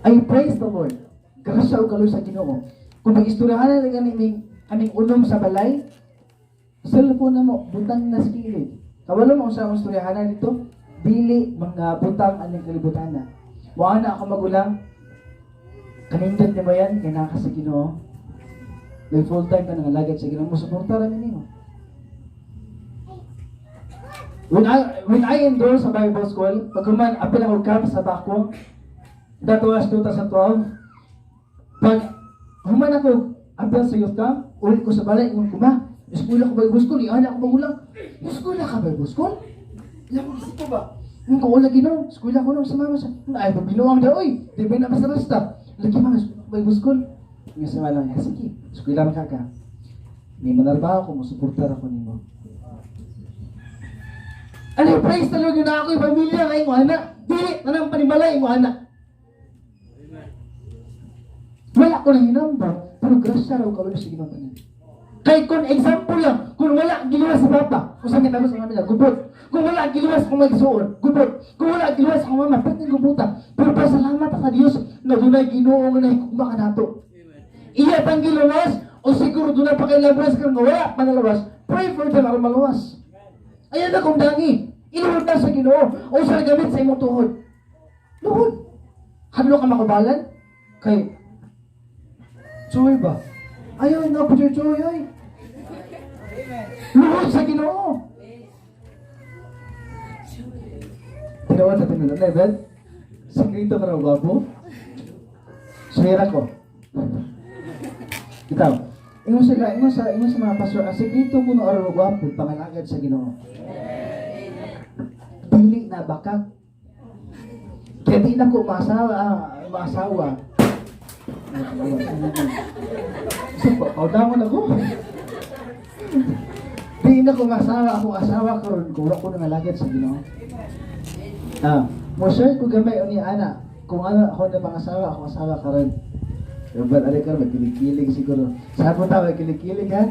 I praise the Lord. Grasya o kaloy sa Ginoo. Kung mag-istoryahan na kaming unom sa balay, cellphone na mo, butang na sa kilid. Kawalo mo sa istoryahan nito, dili mga butang aning kalibutan na. Wala na ako magulang, kanindot ni mo yan, kaya naka sa Ginoo. May full time ka nang alagad sa Ginoo, musuporta rin nimo. When I enrolled sa Bible School, pagkuman, apil ako camp sa Bako, that was 2012. Pag human ako, apil sa youth camp, ulit ko sa balay, ingon ko ma, eskwela ko Bible School, iana ako magulang. Eskwela ka Bible School? Ilang mo isip ko ba? Nung kaula Ginoo, eskwela ko nung sa mama sa, ay, pabinuang daw, oy, di ba na basta-basta. Lagi mga Bible School. Nga sa wala niya, sige, eskwela mo ka. May manarbaho ko, masuportar ako nimo. Ano, praise the Lord yun na ako, yung pamilya nga yung anak. Dili, nanang panimalay yung anak. Wala ko lang hinambang, pero grasya raw kawala sa Ginoo tanan. Kay kung example lang, kung wala giluwas sa papa, kung saan kita sa kanila, gubot. Kung wala giluwas kung magsuon, gubot. Kung wala giluwas ang mama, pwede gubuta. Pero pasalamat sa Dios na dunay Ginoo nga nahigugma ka nato. Iya pang giluwas, o siguro dunay pa kay labas kang wala panalawas, pray for them aron maluwas. Ayan na kung dangi, iluhod na sa Ginoo, o sa gamit sa imong tuhod. Luhod. Hadlo ka makubalan? Kay Joy ba? Ayaw na po Joy, ay. Luhod sa Ginoo. Tinawa sa tinula. Level? Sikrito ka raw gwapo? Sumira ko. Itaw. Ingon sa mga pastor, ang sikrito ko no araw gwapo, pangalagad sa Ginoo. Dili na bakak. Kaya di na ko maasawa. Kaudangon ako. Di na ko masawa akong asawa karon kung wala ko nangalagad sa Ginoo. Mo share ko gamay ni ana kung ano ako na pangasawa ako asawa karon. Pero ba't alay ka magkilig-kilig siguro. Sabi ta magkilig-kilig ha?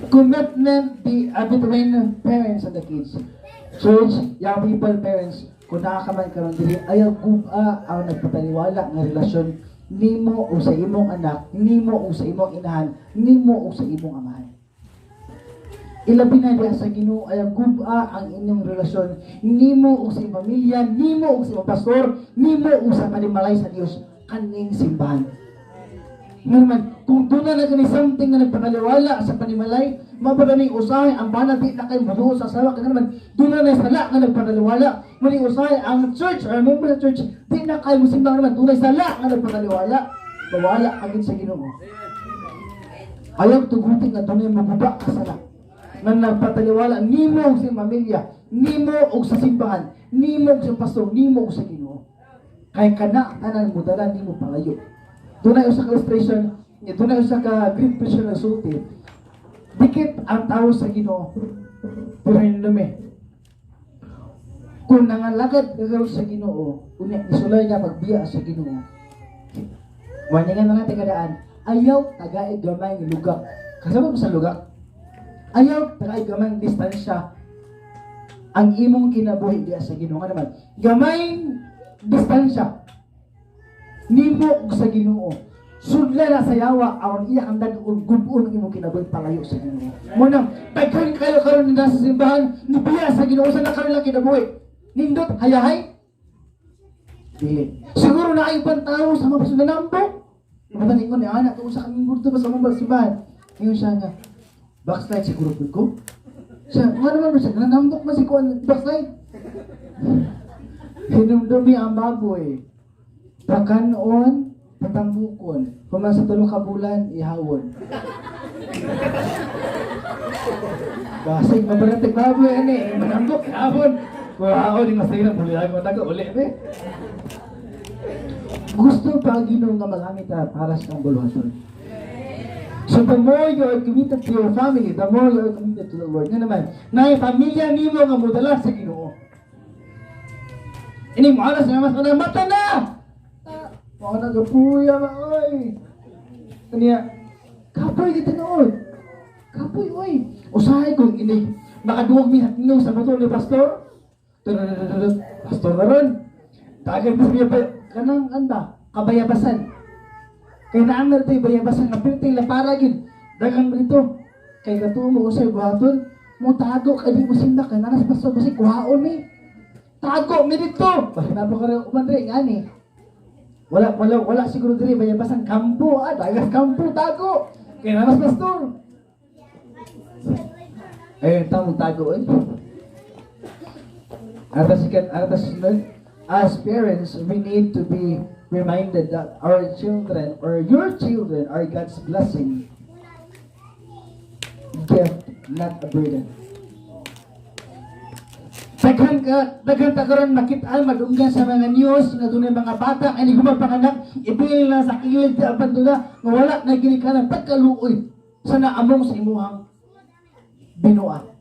Commitment between parents and the kids. Church, young people, parents, kung nakakaman karon dili ayaw guba ang nagpataliwala nga relasyon nimo o sa imong anak, nimo o sa imong inahan, nimo o sa imong amahan. Ilabi na diya sa Ginoo ayaw guba ang inyong relasyon nimo o sa imong pamilya, nimo o sa imong pastor, nimo o sa panimalay sa Dios kaning simbahan. Ngayon, kung doon na naging something na nagpataliwala sa panimalay, mabaraming usahay, ang banat di na kayo maluho sa asawa, kaya naman, doon na sala nga nagpataliwala, maling usahay, ang church, or member ng church, di na kayo musimbang naman, doon na sala nga nagpataliwala, mawala agad sa Ginoo. Ayaw tugutin nga doon na mabuba ka sala, na nagpataliwala, nimo o sa pamilya, nimo o sa simbahan, nimo o sa pastor, nimo o sa Ginoo. Kaya kana, tanan mo, dala, nimo palayo. Doon na usa ka illustration, doon na usa ka great preacher na sulti. Dikit ang tao sa Ginoo. Pero hinumi. Kung nangalagad ka sa Ginoo, unya isulay niya pagbiya sa Ginoo. Waningan na natin kadaan, ayaw tagay gamay ng lugak. Kasama mo sa lugak? Ayaw tagay gamay ng distansya ang imong kinabuhi diya sa Ginoo. Nga naman, gamay distansya nimo ug sa Ginoo. Sudla na sa yawa aron iya ang dagol gubon ang imong kinabuhi palayo sa Ginoo. Mo nang daghan kayo karon nila sa simbahan ni biya sa Ginoo sa nakaroon kinabuhi. Nindot hayahay. Dili. Siguro na ay pantawo sa mga pasunanambok. Mataning ko ni anak kung sa kaming gurto ba sa mga simbahan. Ngayon siya nga, backslide siguro po ko. Siya, nga naman ba siya, nanambok man si Kuan backslide. Hinumdumi ang baboy. Pagkanon, patambukon. Kung sa tulong ka bulan, ihawon. Basig, mabarating baboy, manambok, ihawon. Wow, di masaya na bulihan mo taga uli, gusto pa ang Ginoo nga magamit para sa buluhaton. So the more you are committed to your family, the more you are committed to the Lord. Nga naman, na pamilya nimo nga mudala sa Ginoo. Ini mo alas na mas na mata na. Mga nagapuya na oy. Kaniya, kapoy kita noon. Kapoy oy. Usahay kung ini makaduwag mi hatino sa motor ni pastor. Pastor na ron. Tagan mo siya pa kanang anda kabayabasan. Kay naangal tayo bayabasan nga pirting lapara gid. Dagang dito. Kay katuo mo usay buhaton, mo tago kay di mo sinda kay nanas pastor basi kuhaon mi. Tago mi dito. Basi na pa kare umandre ngani. Wala siguro diri bayabasan kampo dagas kampo tago. Kay nanas pastor. Tamo tago eh. As parents, we need to be reminded that our children or your children are God's blessing, gift, not a burden. Daghan ka karon makitaan madunggan sa mga news nga dunay mga bata ani gumapanganak ibil na sa kilid sa abandona nga wala na gini kanang pagkaluoy sa naamong sa imuhang binuang.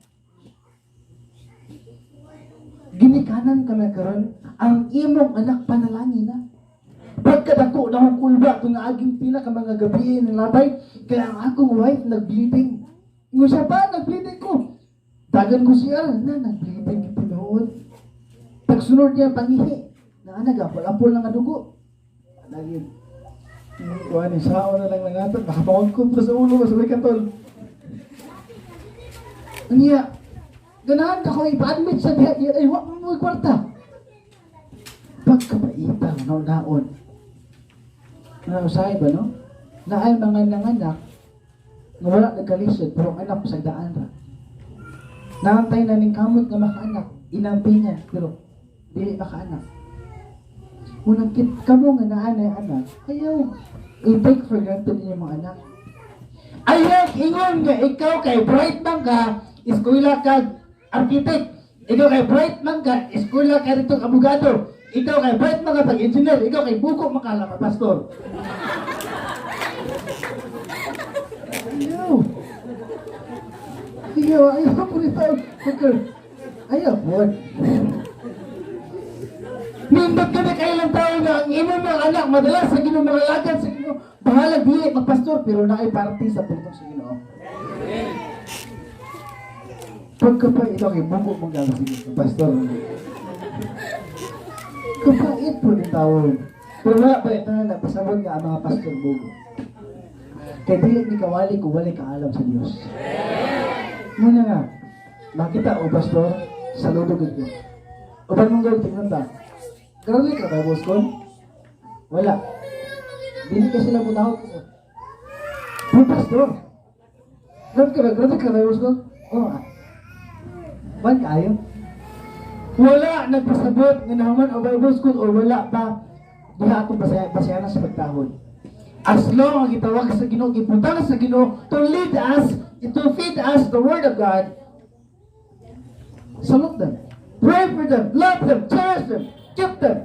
Ginikanan ka na karon ang imong anak panalangin na. Pagkadako na akong kulba kung naaging pila ka mga gabi ng labay, kaya ang akong wife nag-bleeding. Nga siya pa, nag-bleeding ko. Dagan ko siya, nag-bleeding ipinood. Pagsunod niya pangihi, na nag-apol-apol ng dugo. Lagi, kuha ni sao na lang nangatod, makabangon ko sa ulo, masabay katol. Ano niya, ganahan ka kung ipa-admit sa diya, ay wak mo kwarta. Pagkabaita, naon. Nausahay ba, no? Na ay mga nanganak, nga wala nagkalisod, pero ang anak sa daan ra. Naantay na ning kamot nga makaanak, inampingan, pero dili makaanak. Unang kit kamo nga naanay anak, ayaw, i-take for granted niyo mga anak. Ayaw, ingon nga, ikaw kay bright man ka, eskwela ka, architect. Ikaw kay bright man ka, eskwela ka rito abogado. Ikaw kay bright man ka pag-engineer. Ikaw kay buko makalama, pastor. Ayaw po nito. Ayaw po. Nindot ka na kailang tao na ang imong mga anak, madalas sa Ginoo mga lagad sa Ginoo. Bahala dili magpastor, pero na ay party sa pultong sa Ginoo. Pagkapait ito kay buko mong gagawin pastor. Kapait po ni tawon. Pero wala ba ito na pasabot nga ang mga pastor buko. Kaya dili ni kawali kung wala kaalam sa Diyos. Muna nga, makita o pastor, saludo gito. Uban mong gawin, tingnan ta. Graduate ka ba, boss ko? Wala. Dili ka sila mutahot ko. Oh, pastor. Graduate ka ba, boss ko? Oo. Ban kayo? Wala nagpasabot nga naman o Bible school o wala pa diha atong basayanan sa pagtahod. As long ang gitawag sa Ginoo, giputang sa Ginoo to lead us, to feed us the word of God. Salute them. Pray for them. Love them. Cherish them. Keep them.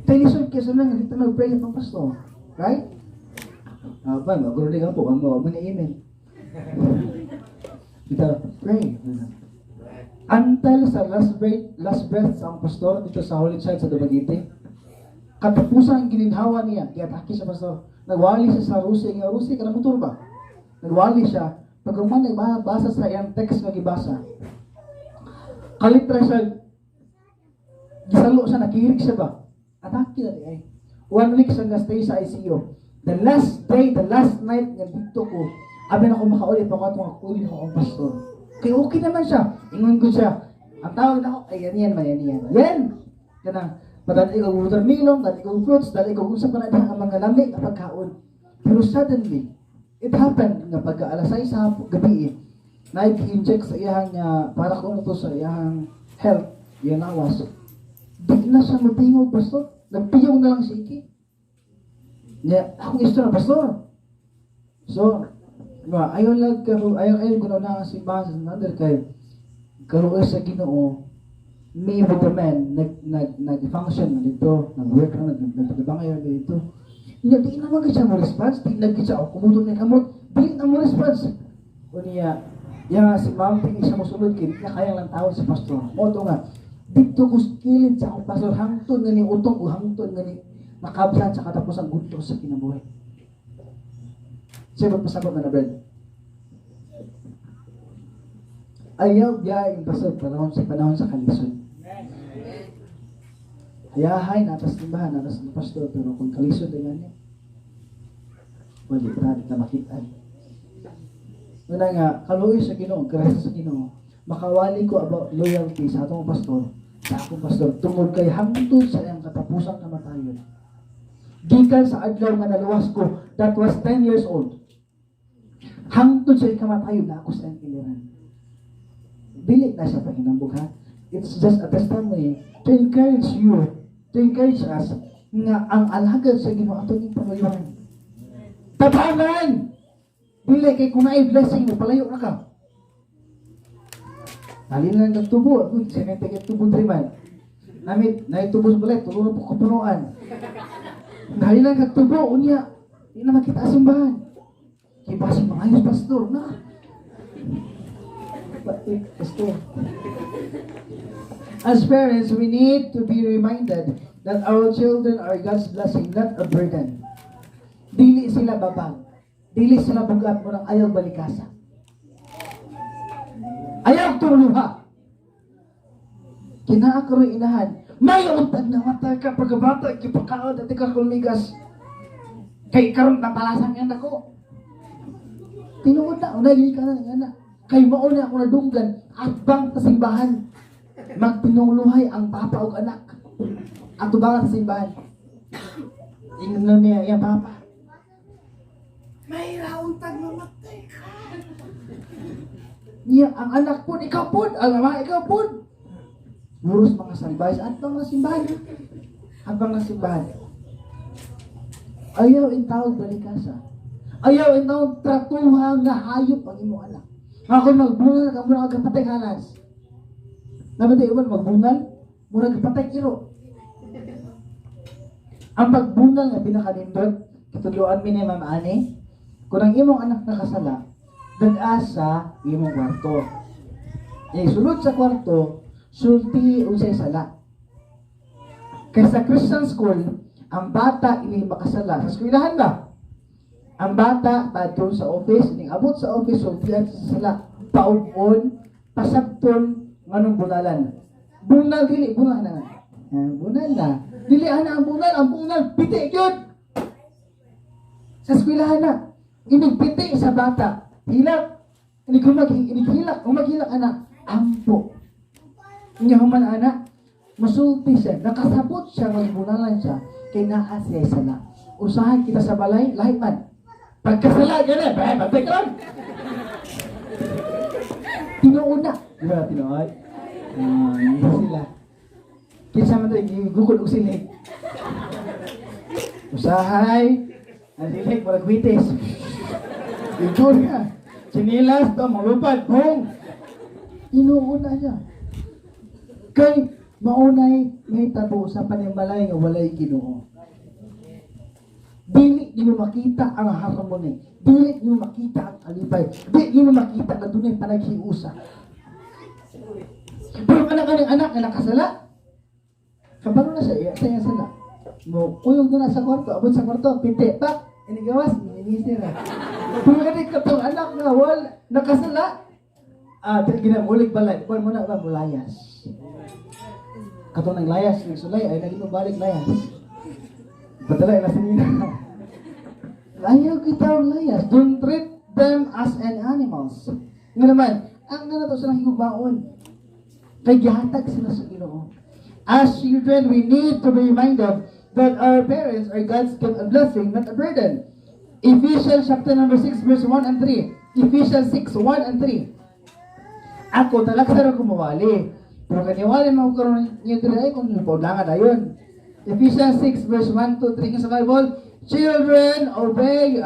Tayo lisod kesa lang, dito mag-pray ng pastor. Right? Ba, magulong ka po. Ang mga amen. Dito, pray. Until sa last breath sa ang pastor dito sa Holy Child sa Dumaguete. Katapusan ang gininhawa niya, giatake sa pastor. Nagwali siya sa Rusi, nga Rusi, kanang motor ba? Nagwali siya. Pag uman nagbasa sa iyang text nga gibasa, kalitra siya, gisalo siya, nakihirig siya ba? Atake na di ay. 1 week siya stay sa ICU. The last day, the last night nga dito ko, abi na ko makaulit pa ko at mga kulit ko ang pastor. Kaya okay naman siya. Ingon ko siya. Ang tawag na ako, ay yan man, yan. Yan! Kanang, madali ko watermelon, dali ko fruits, dali ko usap na ang mga lamig na pagkaon. Pero suddenly, it happened nga pagka alas 6 sa gabi, nag-inject sa iyang, para kung ito sa iyang health, iyang awas. Di na siya matingog, pastor. Nagpiyong na lang si Iki. Yeah, akong gusto na, pastor. So, ayaw ko na ang simbahan sa another kay karoon sa Ginoo, me with the man, nag-function na dito, nag-work na, nagpagabang ngayon dito. Di naman ka siya mo response, di lagi siya, kumutong na kamot, di na mo response. O niya, si ma'am, hindi siya musulod, kaya di na kaya lang tawag sa pastor. O ito nga, dito ko skilin sa akong pastor, hangtod nga ni utong o hangtod nga ni nakabsan sa katapusan gusto sa kinabuhay. Siya magpasabot na bread. Ayaw biya yung pastor panahon sa kalisod. Hayahay, natas timbahan, natas ng pastor, pero kung kalisod ay ganyan, wali ka makita. Una nga, kaluoy sa Ginoo, grace sa Ginoo, makawali ko about loyalty sa atong pastor, sa akong pastor, tungod kay hangtod sa iyang katapusang kamatayon. Gikan sa adlaw nga naluwas ko, that was 10 years old. Hangtod sa iyang kamatayon na ako sa iyang iliran. Dili na siya pahinambog ha. It's just a testimony to encourage you, to encourage us, nga ang alagad sa Ginoo atong ipangayuhan. Tabangan! Dili kay kung naay blessing mo, palayo na ka. Halin lang nagtubo, siya nga tigit-tubo driman. Namit, naitubo sa balay, tulungan po kapunuan. Halin lang nagtubo, unya, hindi na makita simbahan. Kipasing maayos, pastor, na. Pastor. As parents, we need to be reminded that our children are God's blessing, not a burden. Dili sila babang. Dili sila bugat mo ng ayaw balikasa. Ayaw tuluha. Kinaakaroy inahan. May untag na mata ka pagkabata, kipakaon at ikaw kulmigas. Kay karon na palasang yan ako. Tinuod na, unay ka na ng anak. Kay mauna ako nadunggan, atbang sa simbahan. Magtinuluhay ang papa o anak. Atubangan sa simbahan. Ingnan niya, yung papa. May rauntag na matay ka. Niya, ang anak po, ikaw po, ang ama, ikaw po. Muros mga salbay, at mga simbahan. At mga simbahan. Ayaw in tawag balikasa. Ayaw in tawag tratuha nga hayop ang imo anak. Ako magbungal, ka muna kagapatay halas. Nabatay iwan, magbungal, muna kagapatay iro. Ang pagbungal nga pinakanindot, katuluan mi ni Ma'am Ani, kung ang imong anak nakasala, nag-asa imong kwarto. Sulod sa kwarto, sulti unsay sala. Kaya sa Christian school, ang bata ini makasala. Sa eskwelahan ba? Ang bata, padton sa office, ning abot sa office, sultihan sa sala. Paubon, pasabton, nganong bunalan. Bunal, dili, bunal na. Bunal na. Dili, ana ang bunal, piti, yun! Sa eskwelahan na, inigpiti sa bata. Hilak, inighilak, umaghilak anak, ampo. Inya human anak, masulti siya, nakasabot siya, magbunalan siya, kay naa siya sala. Usahan kita sa balay, lahit man. Pagkasala, gano'n, babay ka lang. Tinuuna. Di ba, tinuod? Hindi sila. Kinsa man ito, gugod o silig. Usahay, ang silig, walang kwitis. Igor ka. Sinilas, ito, malupad, bong. Tinuuna niya. Kay, maunay, may tabo sa panimbalay nga walay Ginoo. Dili mo makita ang harmony. Dili mo makita ang alipay. Dili mo makita ang tunay panaghiusa. Pero anak na nakasala, kabalo na siya, saya sala. mo kuyog na sa kwarto, abot sa kwarto, pinte, pak, inigawas, minisir. Pagkati katong anak nga, nakasala, ginamulig balay, kung mo na ba, mulayas. Katong nang layas, nagsulay, ay naging balik layas. Padala na sinina. Ayaw kita layas, don't treat them as an animals. Nga naman, ang nga na to silang higugmaon. Kay gihatag sila sa Ginoo. As children, we need to be reminded that our parents are God's gift and blessing, not a burden. Ephesians chapter number 6, verse 1 and 3. Ephesians 6, 1 and 3. Ako, talagsara ko mawali. Pero kaniwali mo karon niyo diri ay kung paulangan ayon. Ephesians 6, verse 1 to 3 sa Bible. Children, obey.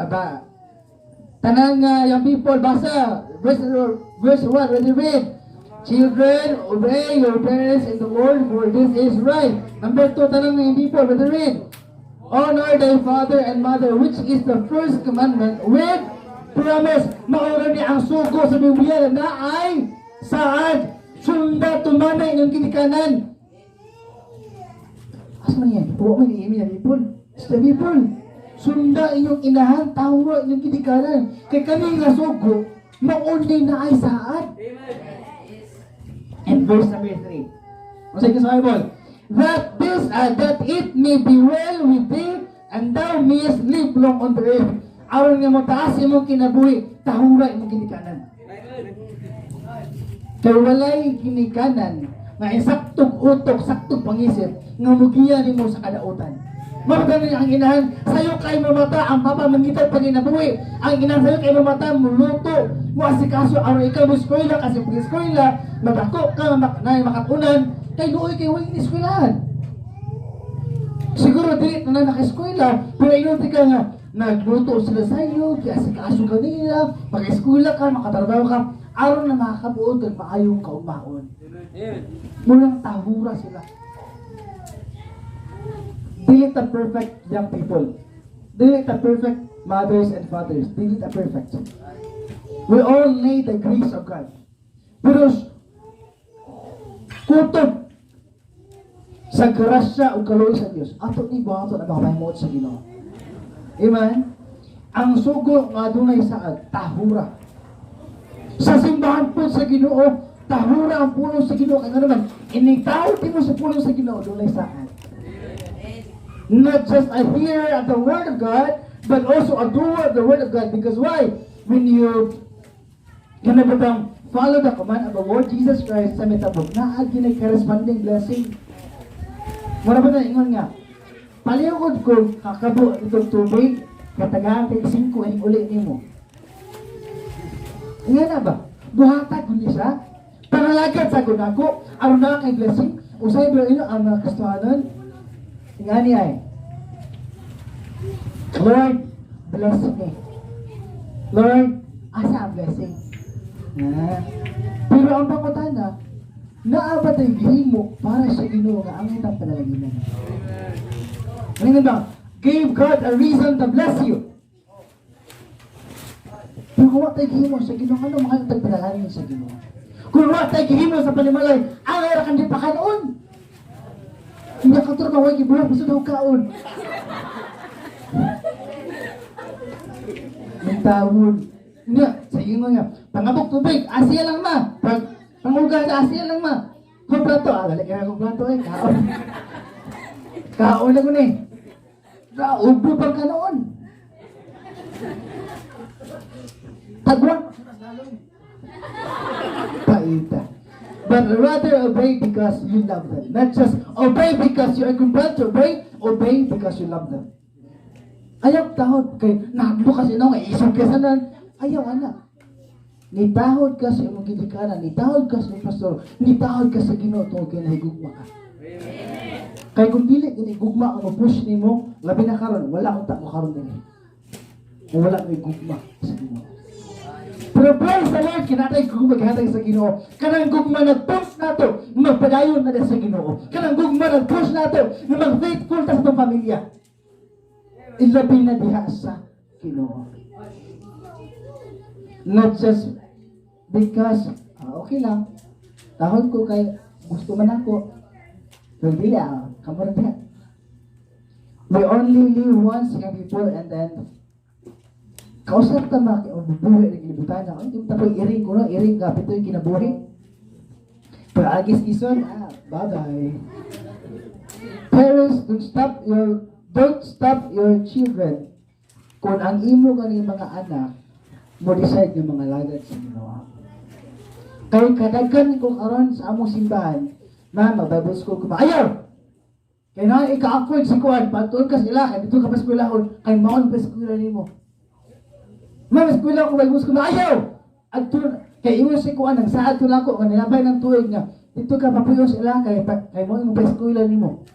Tanang yung people, basa. Verse 1, ready read. Children, obey your parents in the Lord, for this is right. Number 2, tanong ng people, ready read. Honor thy father and mother, which is the first commandment, with promise. Maura ni ang sugo sa Biblia na ay saan? Sunda tumanay ng kinikanan. Asa man yan? Huwag man iimin ang people. Sa people. Sunda inyong inahan, tawa inyong kinikanan. Kay kaning nga sugo, maunay na ay saan? And verse number 3. Masay ka sa Bible. That it may be well with thee, and thou mayest live long on the earth. Aron nga mo taas imong kinabuhi, tahura imong kinikanan. Kaya walay kinikanan, nga saktog utok, saktog pangisip, nga mugiya nimo sa kadautan. Magdali ang inahan, sayo kay mamata, ang papa mangitag paginabuhi. Ang inahan sayo kay mamata, muluto, mo asikaso, aron ikaw mo eskwela, kasi pag eskwela, magako ka, makatunan, kay doon kay huwag in-eskwelahan. Siguro dili na naka-eskwela, pero inunti ka nga, nagluto sila sa'yo, kaya asikaso ka nila, pag-eskwela ka, makatrabaho ka, aron na makakabuod at maayong kaumahon. Mulang tahura sila. Dili ta perfect young people. Dili ta perfect mothers and fathers. Dili ta perfect. We all need the grace of God. Pero kutob sa grasya o kaloy sa Diyos, ato ni buhato na makapahimot sa Ginoo. Amen? Ang sugo nga dunay saad, tahura. Sa simbahan po sa Ginoo, tahura ang puno sa Ginoo. Kaya naman, inigtawag din mo sa puno sa Ginoo, dunay saad. Not just a hearer of the Word of God, but also a doer of the Word of God. Because why? When you follow the command of the Lord Jesus Christ sa metabog, naagi na corresponding blessing. Muna ba na ingon nga, palihog ko kakabo itong tubig, katagahan kay 5 ay uli nimo. Nga na ba? Buhatag ko niya siya. Pangalagad sa gunako, aron na kay blessing. Usay ba ino ang kastuhanan? Nga niya ay, Lord, bless me. Lord, asa ang blessing? Pero ang pangutana, naabot ay gihimo para sa Ginoo nga ang itang panalaginan. Ngayon ba, gave God a reason to bless you. Pero kung wala tayo gihimo sa Ginoo, ano makalitag panalangin sa Ginoo? Kung wala tayo gihimo sa panimalay, ang arakan di pa kanoon. Hindi ka ito mawag ibulang, gusto daw kaon. Ang tawon. Hindi, sige mo nga, pangabok tubig, Asya lang ma. Panguga sa Asya lang ma. Kung plato, galit ka na kung plato kaon. Kaon na ko na ubo pang ka noon. Tagwang. Paita. But rather obey because you love them. Not just obey because you are compelled to obey. Obey because you love them. Ayaw tahod kay nagbo kasi no nga isog ka sanan. Ayaw anak. Nitahod ka sa imong gidikanan, nitahod ka sa pastor, nitahod ka sa Ginoo tungod kay nahigugma ka. Kay kung dili gini gugma ang push nimo, labi na karon wala unta mo karon dinhi. Wala may gugma sa Ginoo. Pero praise the Lord, kinatay gugma gihatag sa Ginoo. Kanang gugma nag-push nato, magpadayon na sa Ginoo. Kanang gugma nag-push nato, na mag-faithful ta sa tong pamilya. Ilabi na diha sa Ginoo. Not just because, okay lang, tahon ko kay gusto man ako, pero dili, kamar diha. We only live once, young people, and then kausap ta mabubuhay ng kilibutan na. Yung tapoy iring ko, no? Iring ka, pito yung kinabuhi. Pero agis ison, bye-bye. Parents, don't stop your children. Kung ang imo kaning mga anak, mo decide yung mga lagad sa ginawa. Kaya kadaghan ko karon sa among simbahan, mag-Bible school ko, ayaw! Kaya na ika-afford si Kuan, patuon ka sila, kaya dito ka pa eskwelahon, kaya maon pa eskwela nimo. Eskwela ko Bible school, ayaw! At kaya iwas si Kuan, nagsaad to lang ko, kaya nilabay ng tuig niya, dito ka papuyo sila, kaya maon pa eskwela nimo.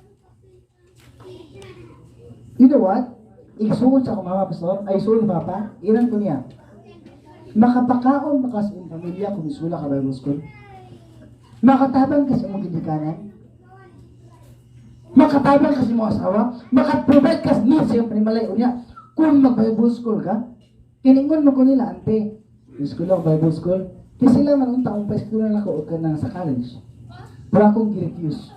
You know what? Igsuon sa akong mama, pastor, ay suon ni Papa, ilan ko niya. Makapakaon makas yung pamilya kung isula ka Bible school. Makatabang kasi mong gidikanan. Makatabang kasi mo asawa, makaprovide kasi needs yung panimalayo niya. Kung mag-Bible school ka, kiningon mo ko nila, ante, school ako, Bible school, kasi sila man ang taong pa-school na ako o ka na sa college. Pero akong girefuse.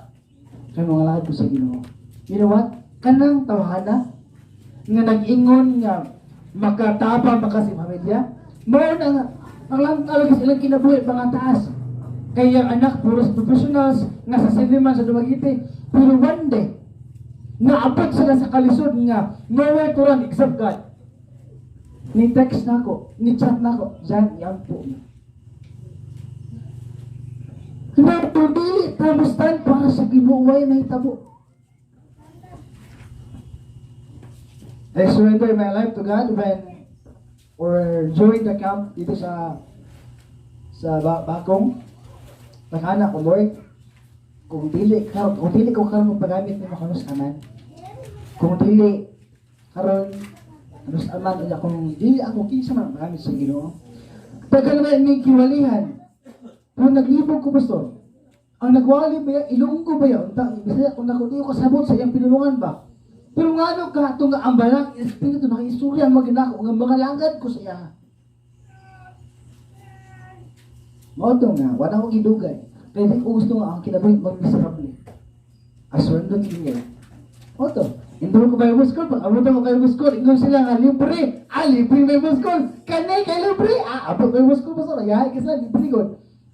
Kaya mga lahat ko sa Ginoo. You know what? Kanang tawhana, nga nag-ingon nga, makatabang pa kasi pamilya, mo na ang lang talaga silang kinabuhi mga taas. Kaya anak, puros professionals, nga sa cinema sa Dumaguete, pero one day, naabot sila sa kalisod nga, nowhere to run except God. Ni-text na ako, ni-chat na ako, Jan, yan po. Natudili, tamustan para sa ginuway na itabo. I surrender my life to God when or during the camp dito sa Bakong. Nakaana ko, Lord, kung dili ko karon magpagamit nimo kanus aman. Kung dili karon kanus aman unya kung dili ako kinsa man magamit sa Ginoo. Tagal na ini kiwalihan. Kung naglibog ko pastor, ang nagwali ba Ilonggo ba ya? Unta bisaya kung nako di ko kasabot sa iyang pinulungan ba. Pero nga ano ka itong ambalang espiritu nakaistorya maginako nga mga langgad ko sa iya. Mauto nga, wala ko gidugay. Kaya di ko gusto nga ang kinabuhi mag-miserable. Aswendo niya. Mauto, hindi ko Bible school, pag abutan ko Bible school, ingon sila nga, libre. Libre Bible school. Kanay kay libre. Abot Bible school pa sa lagahay kasi libre ko.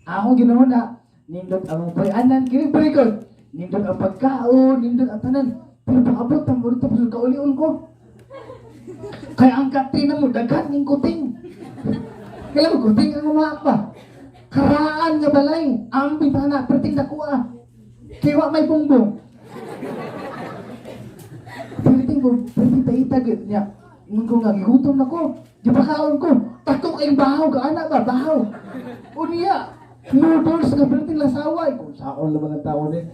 Ako ginawa na, nindot ang bayanan, libre ko. Nindot ang pagkaon, nindot ang tanan. Pero paabot ang burito pa sa kaulion ko. Kaya ang katrina mo, dagan ng kuting. Kaya mo, kuting ang umaak pa. Karaan nga balay, ang bintana, perting nakuha. Kiwa may bungbong. Perting ko, perting taitag niya. Ingon ko nga, gigutom na ko. Di ba kaon ko? Tato kayong bahaw, kaana ba? Bahaw. O niya, noodles nga perting lasaway. Kung saon naman ang tao din.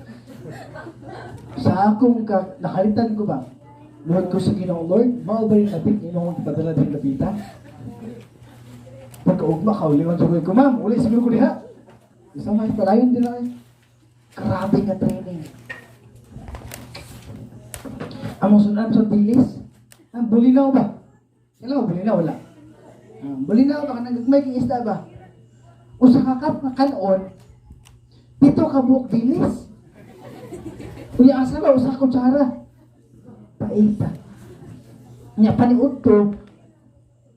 Sa akong nakalitan ko ba? Lord ko sa Ginoong Lord, maubay natin inong ipadala din lapita. Pagkaugma ka, ulingan sa ko, ma'am, uli siguro ko diha. Isang mga palayon din lang. Grabe nga training. Among sunan sa dilis, bulinaw ba? Kailan mo bulinaw? Wala. Bulinaw ba? Nagagmay kong isda ba? O sa kakap na kanon, pito ka buok dilis. Kuya asa ba? Usa kutsara. Paita. Nya paniud ko,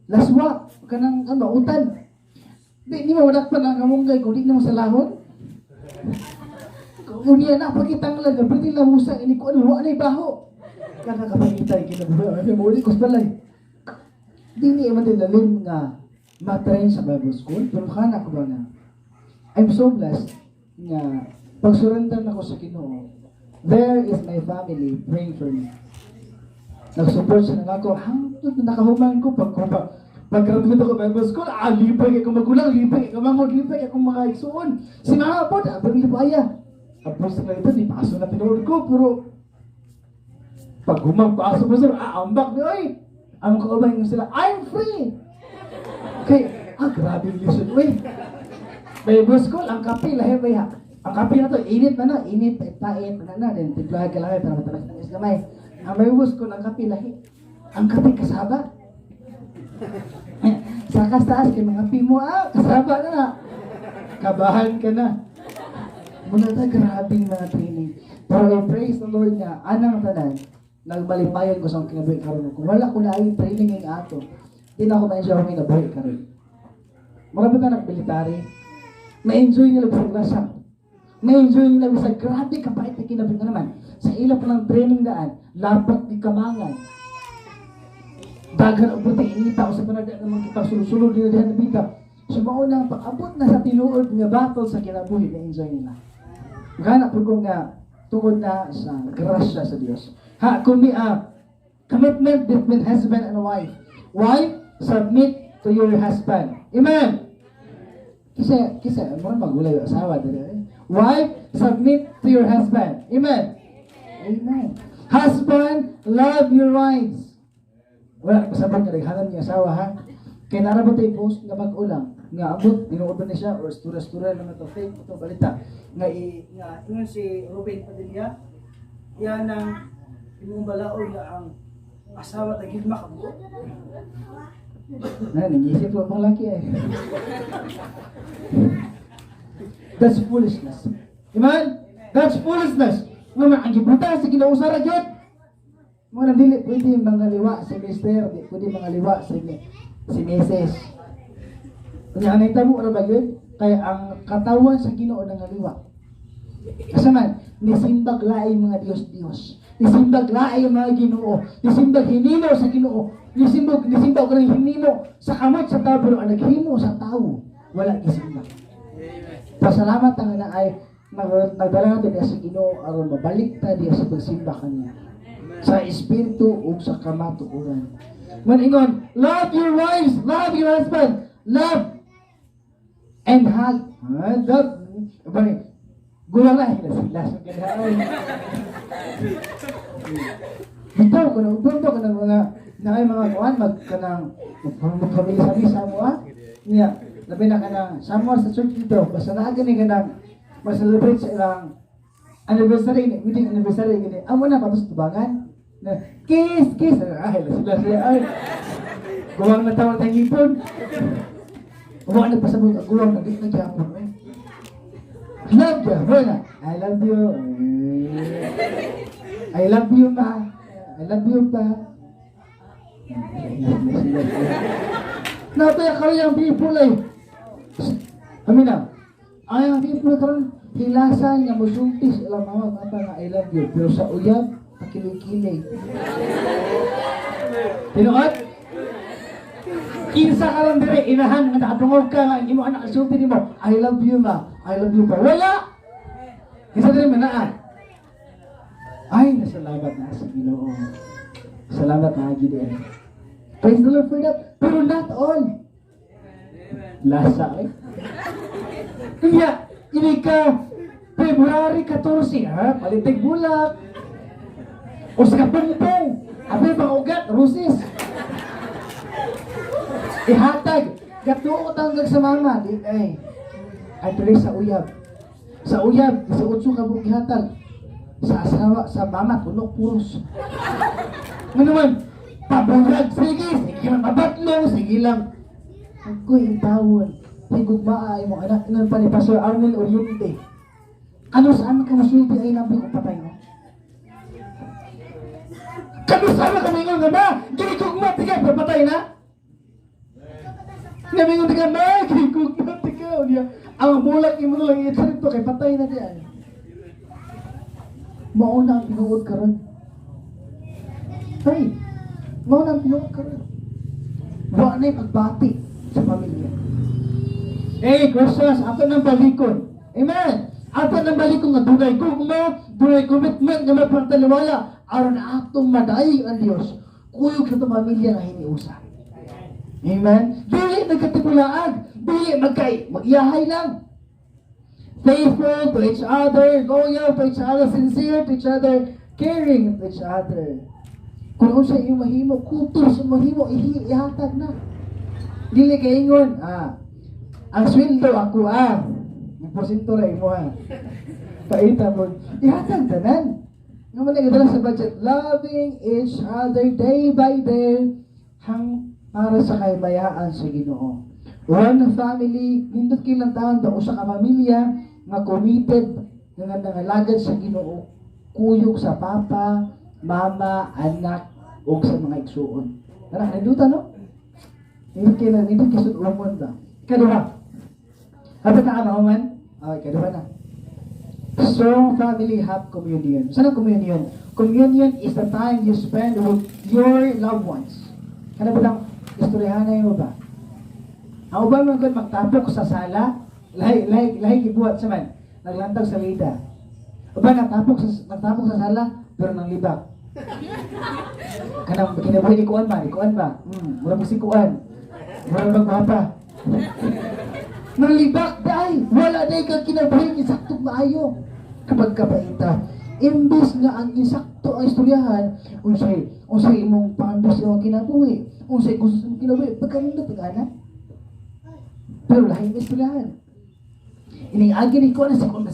laswa. Kanang utan. Di mo wadak pa nga kamunggay kung di na mo sa lahon. Kung niya na pakitang lang, berarti lamusang ini ko ano, wala na baho. Kakakapagitay, kinabuhi, ay mo ulit ko sa balay. Di niya man din lalim nga matrain sa Bible School, pero kana ko ba na, I'm so blessed nga pag-surrender na ko sa Ginoo, there is my family praying for me. Nag-support siya na ako, hangtod na nakahuman ko, pag-graduate ako Bible School, libay ako magulang, libay ako mangod, libay ako mga isuon. Si Mama po, abang libaya. Tapos na ito, di paso na tinuod ko, pero pag humagpaso po sir, ambak niyo ay. Ang kaubay nyo sila, I'm free! Okay, grabe yung lesson, uy. Bible School, ang kape, lahi ba ya? Ang kape na to, init na, init, pait, na, then tiplahan ka lang, para matalas ng islamay. Ang Bible School, ang kape, lahi. Ang kape, kasaba. Sa taas kay mga pimo, kasaba na. Kabahan ka na. Muna ta, grabing mga training. Pero I praise the Lord nga, anang tanan, nagbalipayon ko sa kinabuhi karon. Kung wala ko na ay training ng ato, di na ako ma-enjoy ang kinabuhi karon. Marami na nag-military, ma-enjoy nila sa grasa. Ma-enjoy nila sa grabe kapait na kinabuhi ka naman. Sa ila pa ng training daan, lapat di kamangan. Dagan ang buti, inita o sa panagdaan naman kita, sulod-sulod nila dihan na bita. So maunang pag-abot na sa tinuod nga battle sa kinabuhi, na-enjoy nila. Gana po ko nga, tungod na sa grasya sa Diyos. Ha, kung may commitment between husband and wife. Wife, submit to your husband. Amen? Kisa, mo magulay yung asawa. Wife, submit to your husband. Amen? Amen. Husband, love your wives. Wala, pasabang ka rin, halam niya asawa, ha? Kaya narabot tayo post nga mag-ulang. Nga abot, tinuod ba na siya, or stura-stura naman ito, fake ito, balita. Nga, yun si Ruben Padilla, yan ang imong balaod nga ang asawa tagid makabuot. Nag-isip ko pang laki eh. That's foolishness. Amen? That's foolishness. Nga ang gibuta sa kinausara gyud. Mga nandili, pwede mangaliwa si Mister, pwede mangaliwa si Mrs. Kanya anay tamo ra ba gyud? Kaya ang katawan sa Ginoo nangaliwa. Kasaman, nisimbag laay mga Dios-Dios. Nisimbag laay mga Ginoo. Nisimbag hinimo sa Ginoo. Nisimbag ko ng hinimo sa kamot sa tao, pero ang naghimo sa tao, wala gisimbag. Pasalamat ang na ay nagdala natin sa Ginoo aron mabalik ta diya sa pagsimba kaniya. Sa espiritu o sa kamatuoran. Maningon, love your wives, love your husband, love and hug. Love. Gulang na sila sa kanaon. Bitaw ko na, ubunto ko ng mga kuwan, magpamili-sabi sa mo, ha? Niya, labi na ka na, sama sa church dito, basta na gani ka na, ma-celebrate sa ilang anniversary, wedding anniversary, gani, amo na, patos tubangan, na, kiss, sila, ay, guwang na tawag tayong ipon, guwang na pasabot, guwang na, di na gyapon, eh. Love you, wala. I love you. I love you, ma. I love you, pa. Nataya ka rin ang people eh. Amin na. Ay, ang people karon hilasan nga musultis ilang mga mata nga I love you. Pero sa uyab, pakilig-kilig. Tinuot? Kinsa ka lang dire, inahan nga nakatungog ka nga, imo anak sulti nimo, I love you, ma. I love you, pa. Wala! Kinsa dire manaan? Ay, nasalamat na sa Ginoo. Salamat na Gideon. Praise the Lord for that. Pero not all. Lasa eh. Kaya, ini ka February 14, ha? Palitig bulak. O sa kapungpong. Abay pang ugat, rusis. Ihatag. Gatuot ang sa mama. Di ay. Ay tuloy sa uyab. Sa uyab, sa utso ka buong ihatag. Sa asawa, sa mama, tunok puros. Ano naman? Pabulag, sige lang mabatlong, sige lang. Ako'y intawon. Higog maay mo, anak, inan pa ni Pastor Arnel Oriente. Ano saan ka masulti ay lampi kung patay mo? Kano saan ka mingon nga ba? Ginikog mo, tiga, patay na? Namingon tiga, ma, ginikog mo, tiga. Ang bulak, imo na lang iitsarit to, kay patay na diyan. Mauna ang pinuod ka ron. Hey, mauna ang pinuod ka ron. Wala na yung pagbati sa pamilya. Eh, Christos, ato ng balikon. Amen! Ato ng balikon nga dunay gugma, dunay commitment nga mapantaliwala, aron atong madaig ang Diyos. Kuyog sa itong pamilya na hiniusa. Amen? Dili nagkatipulaag, dili mag-iyahay lang. Faithful to each other, loyal to each other, sincere to each other, caring to each other. Kung sa iyong mahimo, kultur sa mahimo, ihatag na. Dili kaingon, ang sweldo ako, ang porsyento rin mo, paita mo, ihatag tanan. Nga man nagdala sa budget, loving each other day by day, para sa kaybayaan sa Ginoo. One family, nindot kilang taon ba usa ka pamilya nga committed nga nangalagad sa Ginoo, kuyog sa papa, mama, anak, o sa mga igsuon. Anak, naduta, no? Hindi kisod umon ba? Kaduha. Habat na ka man? Okay, kaduha na. Strong family have communion. Saan ang communion? Communion is the time you spend with your loved ones. Kana ba lang, istoryahanay mo ba? Ang ubang mga good magtapok sa sala, lahi gibuhat sa man, naglantag sa lida. Uban nagtapok sa sala, pero nang libak. Kanang kinabuhi ni Kuan ba? Mura mo si Kuan. Mura magpapa. Nang libak, dahil wala na ikaw kinabuhi, isaktong maayo. Kapag kapaita, imbis nga ang isakto ang istoryahan, unsay imong pangandos imong kinabuhi, unsay gusto mong kinabuhi, pagkanindot pag-anak. Pero lahi ang istoryahan. Ining-agi ni Kuan, si Kuan,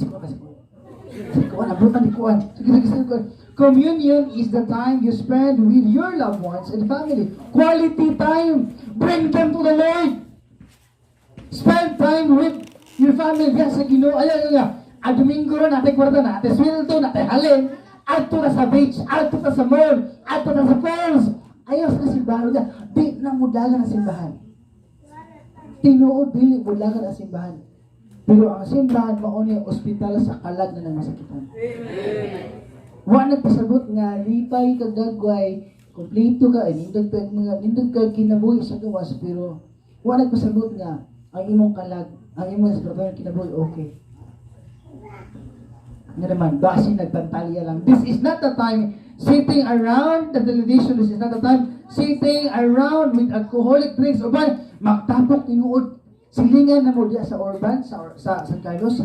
abutan ni Kuan. Sige. Communion is the time you spend with your loved ones and family. Quality time. Bring them to the Lord. Spend time with your family. Diyan sa Ginoo. Alam. Domingo ron, natin kwarta na, natin sweldo, natin halin, ato na sa beach, ato na sa mall, ato na sa falls. Ayaw sa simbahan na, di na mudagan ang simbahan. Tinuod, dili mudagan ang simbahan. Pero ang simbahan, mauna yung ospital sa kalag na namasakitan. Wa nagpasabot nga, lipay kag dagway, kompleto ka, nindog ka kinabuhi sa gawas, pero wa nagpasabot nga, ang imong kalag, ang imong kinabuhi, okay. Nga naman, basi nagpantalya lang. This is not the time sitting around the television. This is not the time sitting around with alcoholic drinks. Uban, magtapok tinuod. Silingan na mo diya sa Orban, sa San Carlos.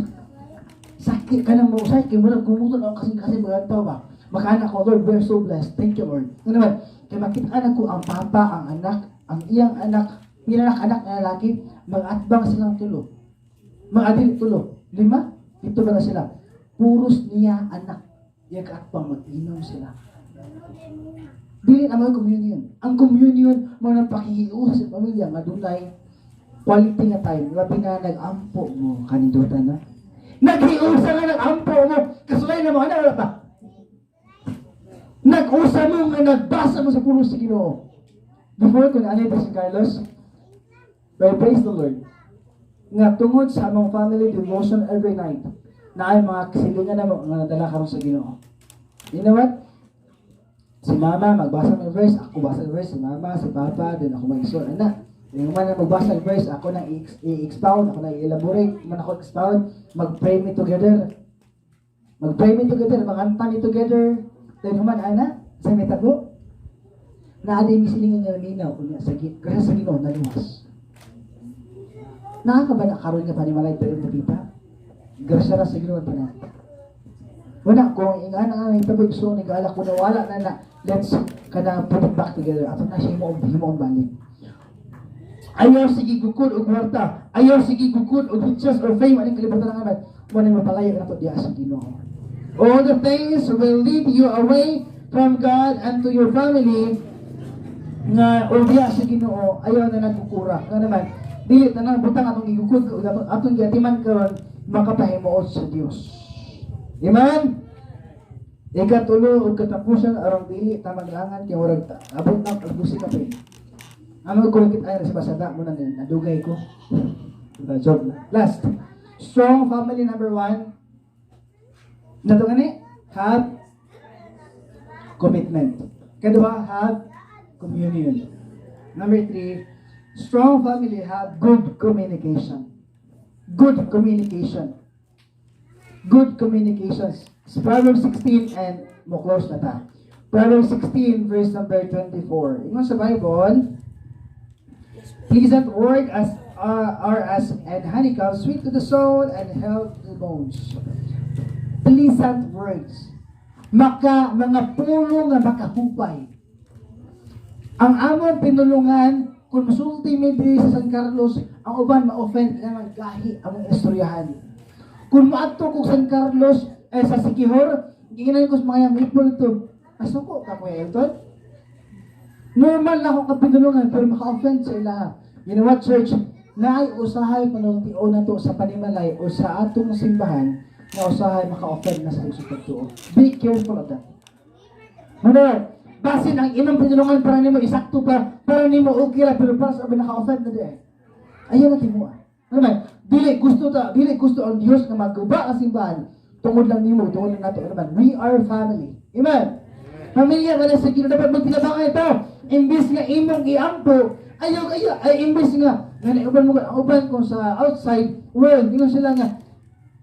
Sakit ka na mo. Sakit ka mo lang kumutol ako kasi magantaw ba? Makaanak ko, Lord, we're so blessed. Thank you, Lord. Nga naman, kaya makita ko ang papa, ang anak, ang iyang anak, anak na lalaki, mag-atbang silang tulo. Mag-adil tulo. 5? Ito ba na sila? Puros niya anak. Yagat pang mag-inom sila. Dili naman communion. Ang communion, mga pakihius sa pamilya, madunay, quality nga time. Labi na nag-ampo mo, kanindota na. Nag-iusa nga nag-ampo mo, kasulay na mga anak pa. Nag-usa mo nga nagbasa mo sa puros sa Ginoo. Before ko na ito si Carlos, but praise the Lord. Nga tungod sa among family devotion every night, na ay mga kasilingan na mga nadala karon sa Ginoo. You know what? Si mama magbasa ng verse, ako basa ng verse, si mama, si papa, din ako mag-isor. Anak, yung man na magbasa ng verse, ako na i-expound, ako na i-elaborate, man ako expound, mag-pray me together. Mag-pray me together, mag-anta me together. Then human, anak, sa metago, na aday mi silingan nga minaw, kunya sa Ginoo na luwas. Nakaka ba na karon nga panimalay pero tapita? Grasya na sa Ginoo tanan. Wala kung ingana ang itabog so nag-alak ko na wala na let's kada put it back together. Ato na siya mo balik. Ayaw sige gukod og kwarta. Ayaw sige gukod og riches or fame aning kalibutan ng anak. Wala mapalayo na to diya sa Ginoo. All the things will lead you away from God and to your family nga o diya sa Ginoo ayaw na nagkukura. Nga naman dili tanan butang atong igukod atong giatiman karon makapahimuot sa Dios. Amen. Ikatulo og katapusan aron dili ta maglangan kay murag abot na pagbusi ka pa. Ano ko kit ay sa basada mo na nadugay ko. Job na. Last. Strong family number 1. Nato gani have commitment. Kadua have communion. Number 3. Strong family have good communication. Good communication. Good communications. It's Proverbs 16 and mo close na ta. Proverbs 16 verse number 24. Ingon sa Bible, pleasant word are as and honeycomb, sweet to the soul and health to the bones. Pleasant words. Mga pulo nga makahupay. Ang among pinulungan kung masulti mi diri sa San Carlos, ang uban ma-offend na gahi among istoryahan. Kung maadto ko San Carlos sa Sikihor, giginan ko sa mga people ito. Asuko ka Kuya Elton. Normal na akong kapinulungan pero maka-offend sa ilaha. You know what, church? Naay usahay panultiyo na to sa panimalay o sa atong simbahan na usahay maka-offend na sa isang pagtuo. Be careful of that. Muna, basin ang imong pinulungan para nimo isakto para nimo okay ra pero para sa naka-offend na di ay. Ayan na timuha. Ano man, dili gusto ang Dios nga maguba ang simbahan tungod lang nimo, tungod lang nato. Ano man, we are family. Amen. Pamilya wala sa Ginoo dapat magtinabangan ito. Imbis nga imong iampo, ayaw ay imbis nga uban mo ang uban kung sa outside world, ingon sila nga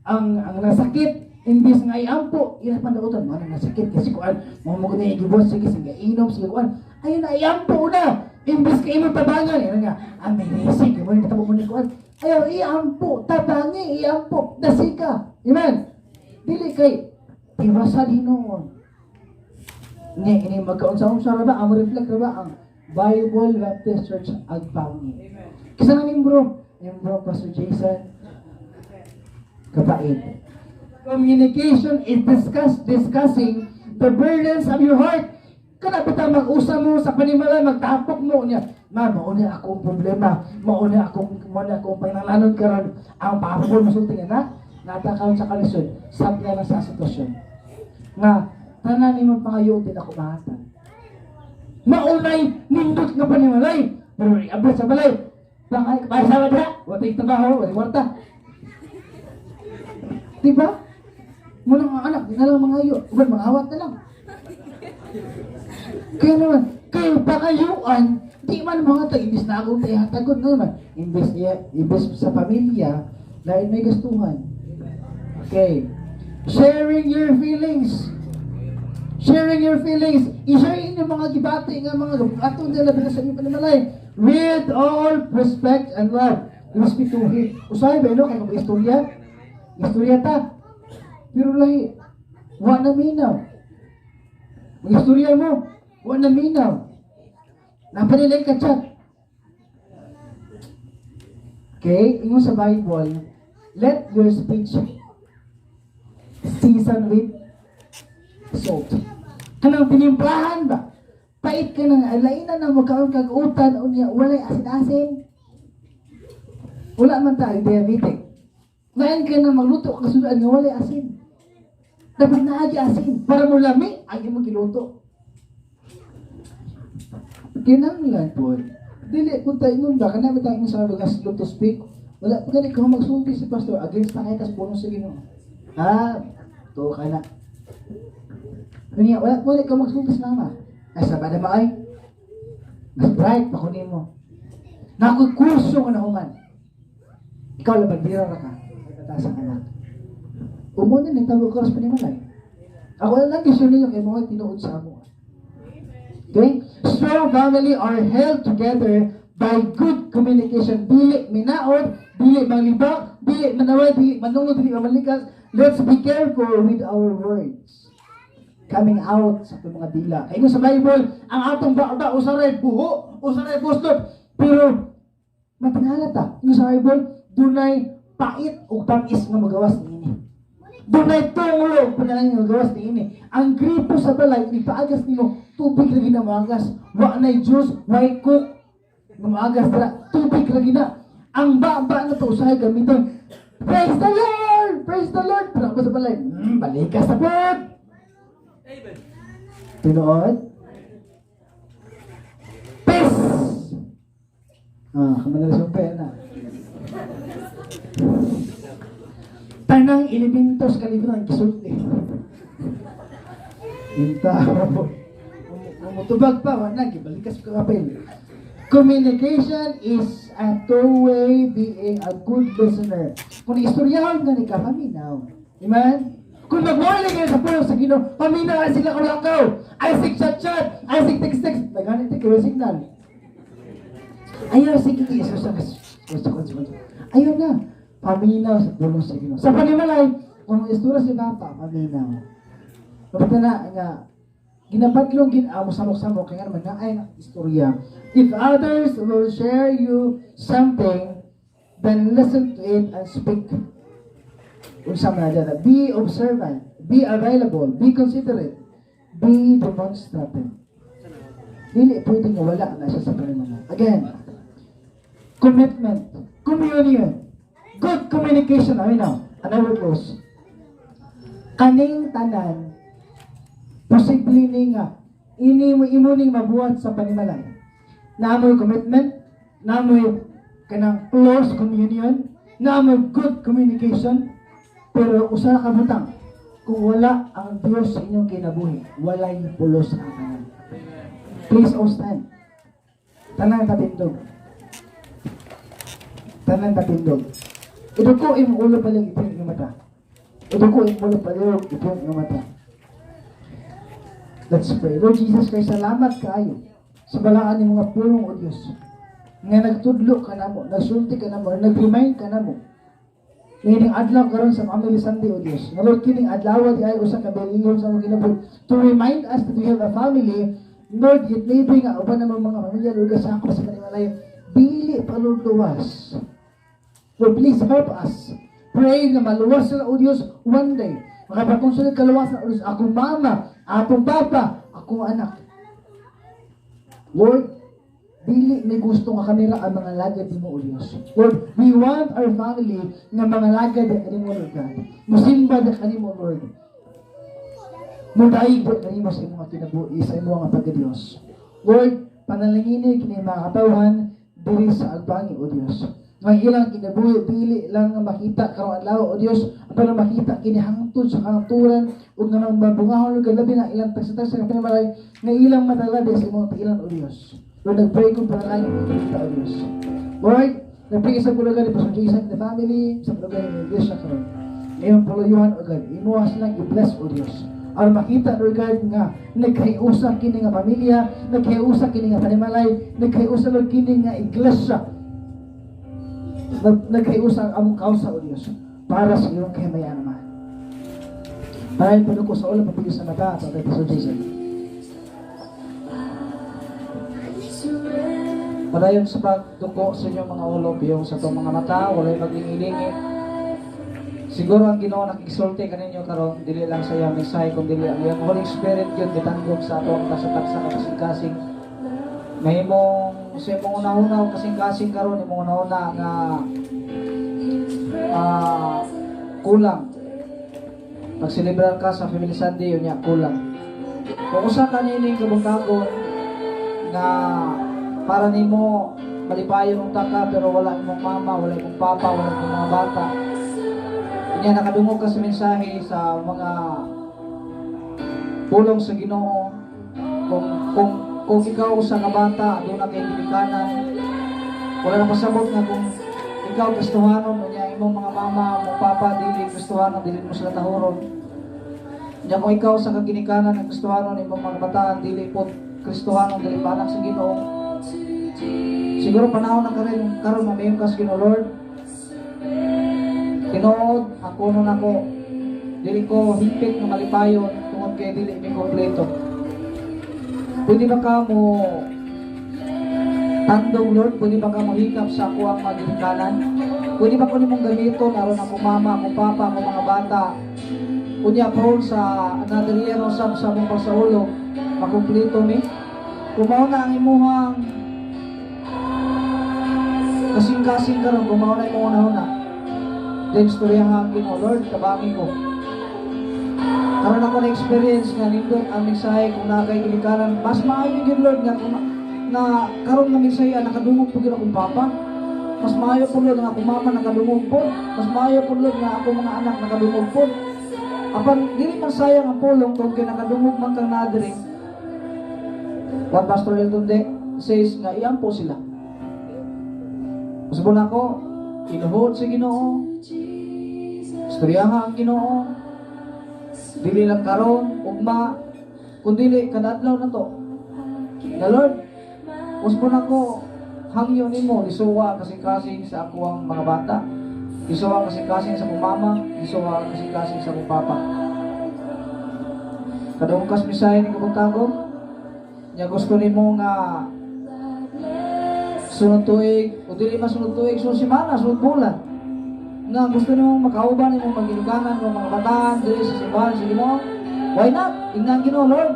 ang nasakit imbis nga iampo, ila pandautan mo nang nasakit kasi kuan mo mo gani gibos sige inom sige kuan. Ayun na iampo na. Imbis ka imong tabangan, yan nga. May risik, mo ni tabo mo ni kuan. Ayaw iampo, tabangi iampo, dasika. Amen. Dili kay iwasa Ginoo. Ini magkaunsa-unsa ra ba ang reflect ra ba ang Bible Baptist Church Agpauni. Kisa nga membro Pastor Jason kapait. Communication is discussing the burdens of your heart. Kana bitaw mag-usa mo sa panimala, magtapok mo niya. Mauna akong problema, mauna akong panananon karon ang papabol masulti na natakaw sa kalisod, sabya na sa sitwasyon. Nga tanan nimo pangayo din ako mahatan. Maunay nindot nga panimalay, pero abot sa balay. Bangay pa sa wala, wala trabaho, wala kwarta. Diba? Muna mga anak, di na lang mangayo, uban mangawat na lang. Kaya naman, kayo pakayuan, di man mga ito, imbis na akong tayatagon na naman. Imbis sa pamilya, dahil may gustuhan. Okay. Sharing your feelings. Sharing your feelings. I-share inyo mga gibati nga mga atong nila sa inyo panimalay. With all respect and love. Respect to him. Usahay ba ino kaya mga istorya? Istorya ta. Pero lahi, wa na minaw. Mga istorya mo, wa na minaw. Napanilay ka chat. Okay, ingon sa Bible, let your speech season with salt. Kanang tinimplahan ba? Pait ka nang alainan na magkaroon kag-utan o niya, walay asin-asin. Wala man tayo diabetic. Ngayon ka na magluto, kasunod nga walay asin. Dapat naagi asin. Para mo lami, agi mo giluto. Kinanglan po. Dili, kung tayo nun ba, kanami tayo sa lugas to speak. Wala, pag ganit ka magsulti si pastor, against na kayo kas puno sa Ginoo. To ka na. Kanya, wala ka magsulti sa mama. Nasa ba na maay? Mas bright, pakunin mo. Na ako'y kurso ka na human. Ikaw lang, bandira ka. Nagkataas ang anak. Umunin, nagtawag ka sa panimalay. Ako lang gusto ninyo kay mga tinuod sa amo. Okay? Strong family are held together by good communication. Dili minaot, dili manglibak, dili manaway, dili manungod, dili mamalikas. Let's be careful with our words coming out sa mga dila. Kaya sa Bible, ang atong baka usaray buho, usaray buslot. Pero matingala ta, yung sa Bible, dunay pait o tamis na magawas niini. Dunay tungo panalang nga magawas niini. Ang gripo sa balay, ipaagas nimo tubig lagi na maagas. Wa nay juice, why cook? Maagas na tubig lagi na. Ang baba na to usahay gamiton. Praise the Lord! Praise the Lord! Pero ako sa balay, balikas sa pod! Amen. Tinood? Peace! Kamanalas yung pena. Tanang elementos kalibutan, kisulti. Inta. Umutubag pa, wala, balikas ka kapil. Communication is a two-way being a good listener. Kung istoryahan ka ni ka, paminaw. Amen? Kung mag-warning ka sa puno sa Ginoo, paminaw na sila kulakaw. Ay sig chat-chat, ay sig text-text. Naghanit kayo signal. Ayaw, sige, ayaw na. Paminaw sa puno sa Ginoo. Sa panimalay, kung istorya si Papa, paminaw. Kapag na nga, ginabatlong samok-samok kaya naman na ay istorya. If others will share you something, then listen to it and speak. Be observant, be available, be considerate, be demonstrative. Dili pwedeng wala na siya sa panimana. Again, commitment, communion, good communication. I know, and I will close. Kaning tanan, posible ni nga ini mo imuning mabuhat sa panimalay. Namoy commitment, namoy kanang close communion, namoy good communication, pero usa ka butang, kung wala ang Dios sa inyong kinabuhi, walay pulos ang tanan. Please all stand. Tanan tatindog. Tanan tatindog. Ito ko yung ulo palang ipon yung mata. Ito ko yung ulo palang ipon yung mata. Let's pray. Lord Jesus Christ, salamat kaayo sa balaan ng mga pulong o Diyos nga nagtudlo ka na mo, nagsulti ka na mo, nag-remind ka na mo. Kining adlaw karon sa Family Sunday o Diyos. Nga Lord, kining adlaw di ay usa ka belinggon sa mga kinabuhi to remind us that we have a family. Lord, it may be nga uban ng mga pamilya, Lord, kasako sa kanila dili pa Lord luwas. Lord, please help us. Pray na maluwas sila o Diyos one day. Makapatong sila kaluwasan o Diyos. Akong mama, akong papa, akong anak. Lord, dili may gusto nga kanila ang mga lagad mo o Diyos. Lord, we want our family nga mga lagad na kanimo, Lord God. Musimba na kanimo, Lord. Mudaig na kanimo sa imong kinabuhi, sa imong nga pagka-Diyos. Lord, panalangini kini mga katawhan diri sa agbangi o Diyos. Ang ilang kinabuhi, dili lang nga makita karong adlaw o Diyos, pero makita kini hangtod sa kanturan ug nga mabungahon ug labi na ilang tagsa-tagsa nga pinamalay nga ilang matalade sa imong tiilan o Diyos. Lord, nag-pray kong panalangin kita o Diyos. Lord, nag-pray sa kulugan ni Pastor Jason the family, sa kulugan ni Iglesia karon. Ngayon paluyuhan o God, imuha silang i-bless o Diyos. Aron makita, Lord God, nga nagkaiusa kini nga pamilya, nagkaiusa kini nga panimalay, nagkaiusa Lord kini nga iglesia. Nagkaiusa ang among kausa o Diyos para sa iyong kamayan naman. Parahin po ko sa ulo, papilyo sa mata, sa Pastor Jason. Padayon sa pagduko sa inyong mga ulo, yung sa itong mga mata, walay maglingi-lingi. Siguro ang Ginoo nakiksulti kaninyo karon dili lang sa iyang mensahe kundi dili ang iyang Holy Spirit yun gitanggop sa atong kasatag sa kasing-kasing. Mahimong sa imong una-una kasing-kasing karon imong una-una nga kulang. Pagselebrar ka sa Family Sunday yun niya kulang. Kung usa ka nining kabungkagon nga para nimo malipayon unta ka pero wala imong mama, wala imong papa, wala imong mga bata. Kanya nakadungog ka sa mensahe sa mga pulong sa Ginoo. Kung ikaw sa kabata, doon na kay gibikanan. Wala na pasabot nga kung ikaw gustuhanon niya imong mga mama, mong papa dili gustuhanon, dili mo sila tahuron. Nya kung ikaw sa kaginikanan nga gustuhanon imong mga bataan dili po Kristohanon, dili pa anak sa Ginoo. Siguro panahon na karon mamayon ka sa Ginoo, Lord. Tinuod, ako nun ako, dili ko higpit na malipayon tungod kay dili mi kompleto. Pwede ba ka mo tandong, Lord? Pwede ba ka mo hikap sa ako ang magigikanan? Pwede ba ko nimong gamiton aron ako mama, ako papa, ako mga bata? Kunya prone sa another year o sa mong pagsaulo, makumpleto mi? Kumaw na ang imuhang kasing-kasing karon, kumaw na imong una-una. Then storyahan ko, Lord, tabangi ko. Karon ako na-experience nga nindot ang mensahe kung nakay gilikaran. Mas maayo yun, Lord, nga karon nga mensahe nakadungog po gid akong papa. Mas maayo po, Lord, nga akong mama nakadungog po. Mas maayo po, Lord, nga akong mga anak nakadungog po. Apan dili man sayang ang pulong kung kay nakadungog man kang nadiri. What Pastor Elton Deck says nga iyan po sila. Usbon ako, inuhod sa Ginoo. Istoryahan ang Ginoo. Dili lang karon ugma kundi kadadlaw na to. Na Lord, usbon ako hangyo nimo isuwa kasing-kasing sa ako ang mga bata. Isuwa kasing-kasing sa akong mama, isuwa kasing-kasing sa akong papa. Kadung kas misay ni kabutagom. Nya gusto nimo nga sunod tuig o dili man sunod tuig, sunod semana, sunod bulan. Nga gusto nimo makauban nimo magiluganan ng mga bataan diri sa simbahan sa Ginoo. Why not? Ingnan Ginoo, Lord.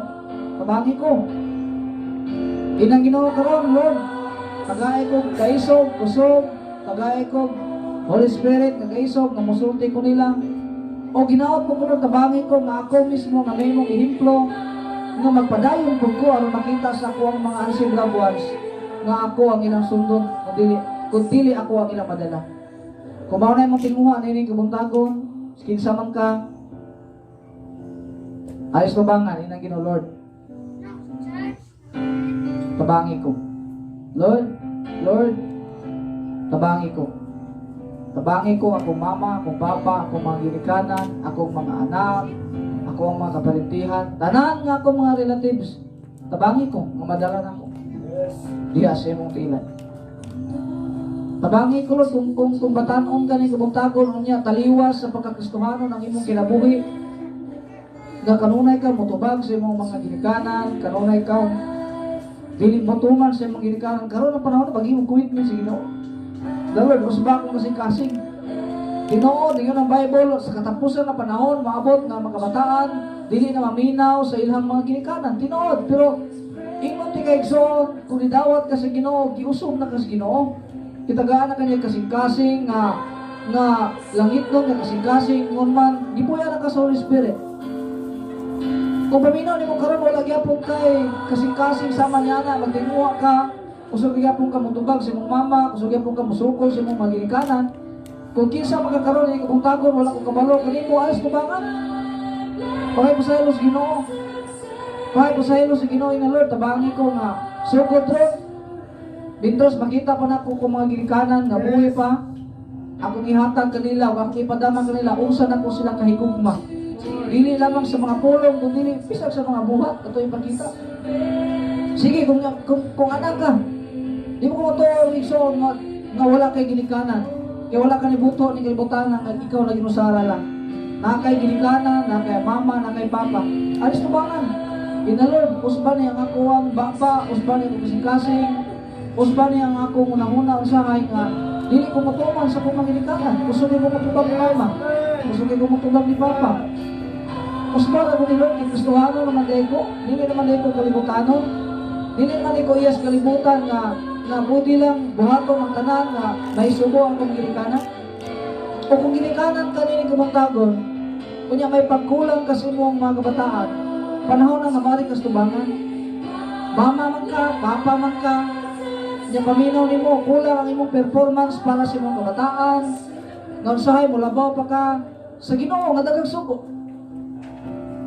Tabangi ko. Ingnan Ginoo karon, Lord. Tagay ko kaisog, kusog, tagay ko Holy Spirit kagaisog nga musulti ko nila. O ginaot ko kuno tabangi ko nga ako mismo nga may mong ihimplo nga magpadayon pud ko aron makita sa ako ang mga unsaved loved ones nga ako ang ilang sundon kung dili ako ang ilang madala. Kung mao na imong tinguha na ining kabuntagon, kinsa man ka, ayos mabangan inang Ginoo Lord. Tabangi ko. Lord, tabangi ko. Tabangi ko akong mama, akong papa, akong mga ginikanan, akong mga anak, akong mga kaparintihan, tanan nga akong mga relatives. Tabangi ko, nga madala na ko. Diya sa imong tilan. Tabangi ko Lord, kung batanon ka ni kabuntagon unya taliwas sa pagkakristohano ng imong kinabuhi. Nga kanunay ka motubag sa imong mga ginikanan, kanunay ka dili motuman sa imong ginikanan. Karon ang panahon pag imong commitment sa Ginoo. Lord, usba ko kasing-kasing. Ginoo, dingon ang Bible sa katapusan na panahon maabot nga mga kabataan dili na maminaw sa ilang mga ginikanan. Tinuod, pero ingon ti kay Igsoon, kung idawat ka sa Ginoo, giusog na ka sa Ginoo. Kitagaan na kanya kasing-kasing nga langit doon nga kasing-kasing ngon man gipuya na ka sa Holy Spirit. Kung paminaw nimo karon wala gyapon kay kasing-kasing sama niya na magtinguha ka, kusog gyapon ka motubag sa imong mama, kusog gyapon ka musukol sa imong maginikanan. Kung kinsa magkakaroon ni kabuntagon wala ko kabalo kanimo alis tubangan. Pahay pasaylo sa Ginoo. Pahay pasaylo sa Ginoo ina Lord, tabangi ko nga sugod ron. Bintros makita pa nako kung mga ginikanan nga buhi pa. Akong ihatag kanila, akong ipadama kanila unsa nako sila kahigugma. Dili lamang sa mga pulong, kung dili bisag sa mga buhat, ato ipakita. Sige, kung anak ka, di mo ko ito Igsoon nga wala kay ginikanan. Kaya wala ka ni buto, ni kalibutan nga ikaw lagi mo sa aralan. Nakay ginikanan, nakay mama, nakay papa. Alis tubangan. Ina Lord, usban niya ang ako ang bapa, usban niya ang kasing-kasing, usban niya ang ako unang-una usahay nga dili ko matuman sa kong ginikanan. Kusugin ko matubag ni mama, kusugin ko matubag ni papa. Usban ako ni Lord, Kristohano naman dahil ko, dili naman dahil ko kalibutanon, dili naman ko iyas kalibutan na budi lang buhaton ang tanan na maisubo ang kong ginikanan. O kung ginikanan ka nini kumuntagon, kunya may pagkulang kasi mo ang mga kabataan, panahon na namari kas tubangan. Mama man ka, papa man ka, niya paminaw ni mo, kulang ang imong performance para sa imong kabataan, nga usahay mo labaw pa ka sa Ginoo nga daghang sugo.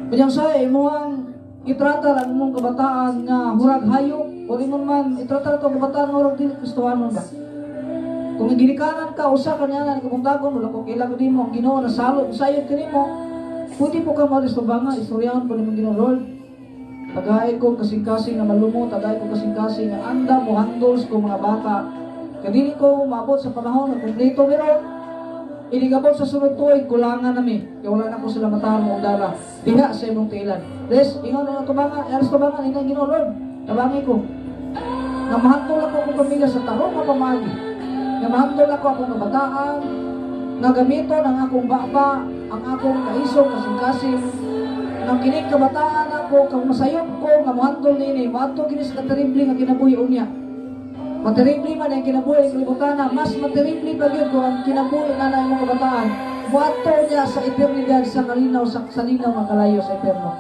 Kunyang say, imuhang itrata ang mong kabataan nga hurag hayop, o rin man itrata ito kabataan nga hurag dili Kristohano ba? Kung ginikanan ka, usa ka niya na kumuntagon, wala ko kailangan din mo, ang Ginoo na salot, sayod ka rin mo, pwede po ka malis pa ba nga, istoryahan po naman Ginoo Lord. Tagay ko kasing-kasing na malumot, tagay ko kasing-kasing na anda mo handles ko mga bata. Kadili ko maabot sa panahon na kumplito meron. Inigabot sa sunod tuig, kulangan nami. Kaya wala na ko sila matahan mo dala. Diha sa imong tilan. Des, ingaw na tubangan, alas tubangan, inang Ginoo Lord. Tabangi ko. Nga mahantol ako akong pamilya sa tarong na pamagi. Nga mahantol ako akong kabataan. Nga gamiton ang akong baba, ang akong kaisong, kasing-kasing. Nang kinig kabataan ako, kang masayop ko, nga mahantol nini. Mato gini sa kataribli nga kinabuhi unya. Materibli man ang kinabuhi ng kalibutan na, mas materibli pa yun kung ang kinabuhi na ng mga kabataan. Buhato niya sa eternidad sa kalinaw, sa linaw ng kalayo sa eterno.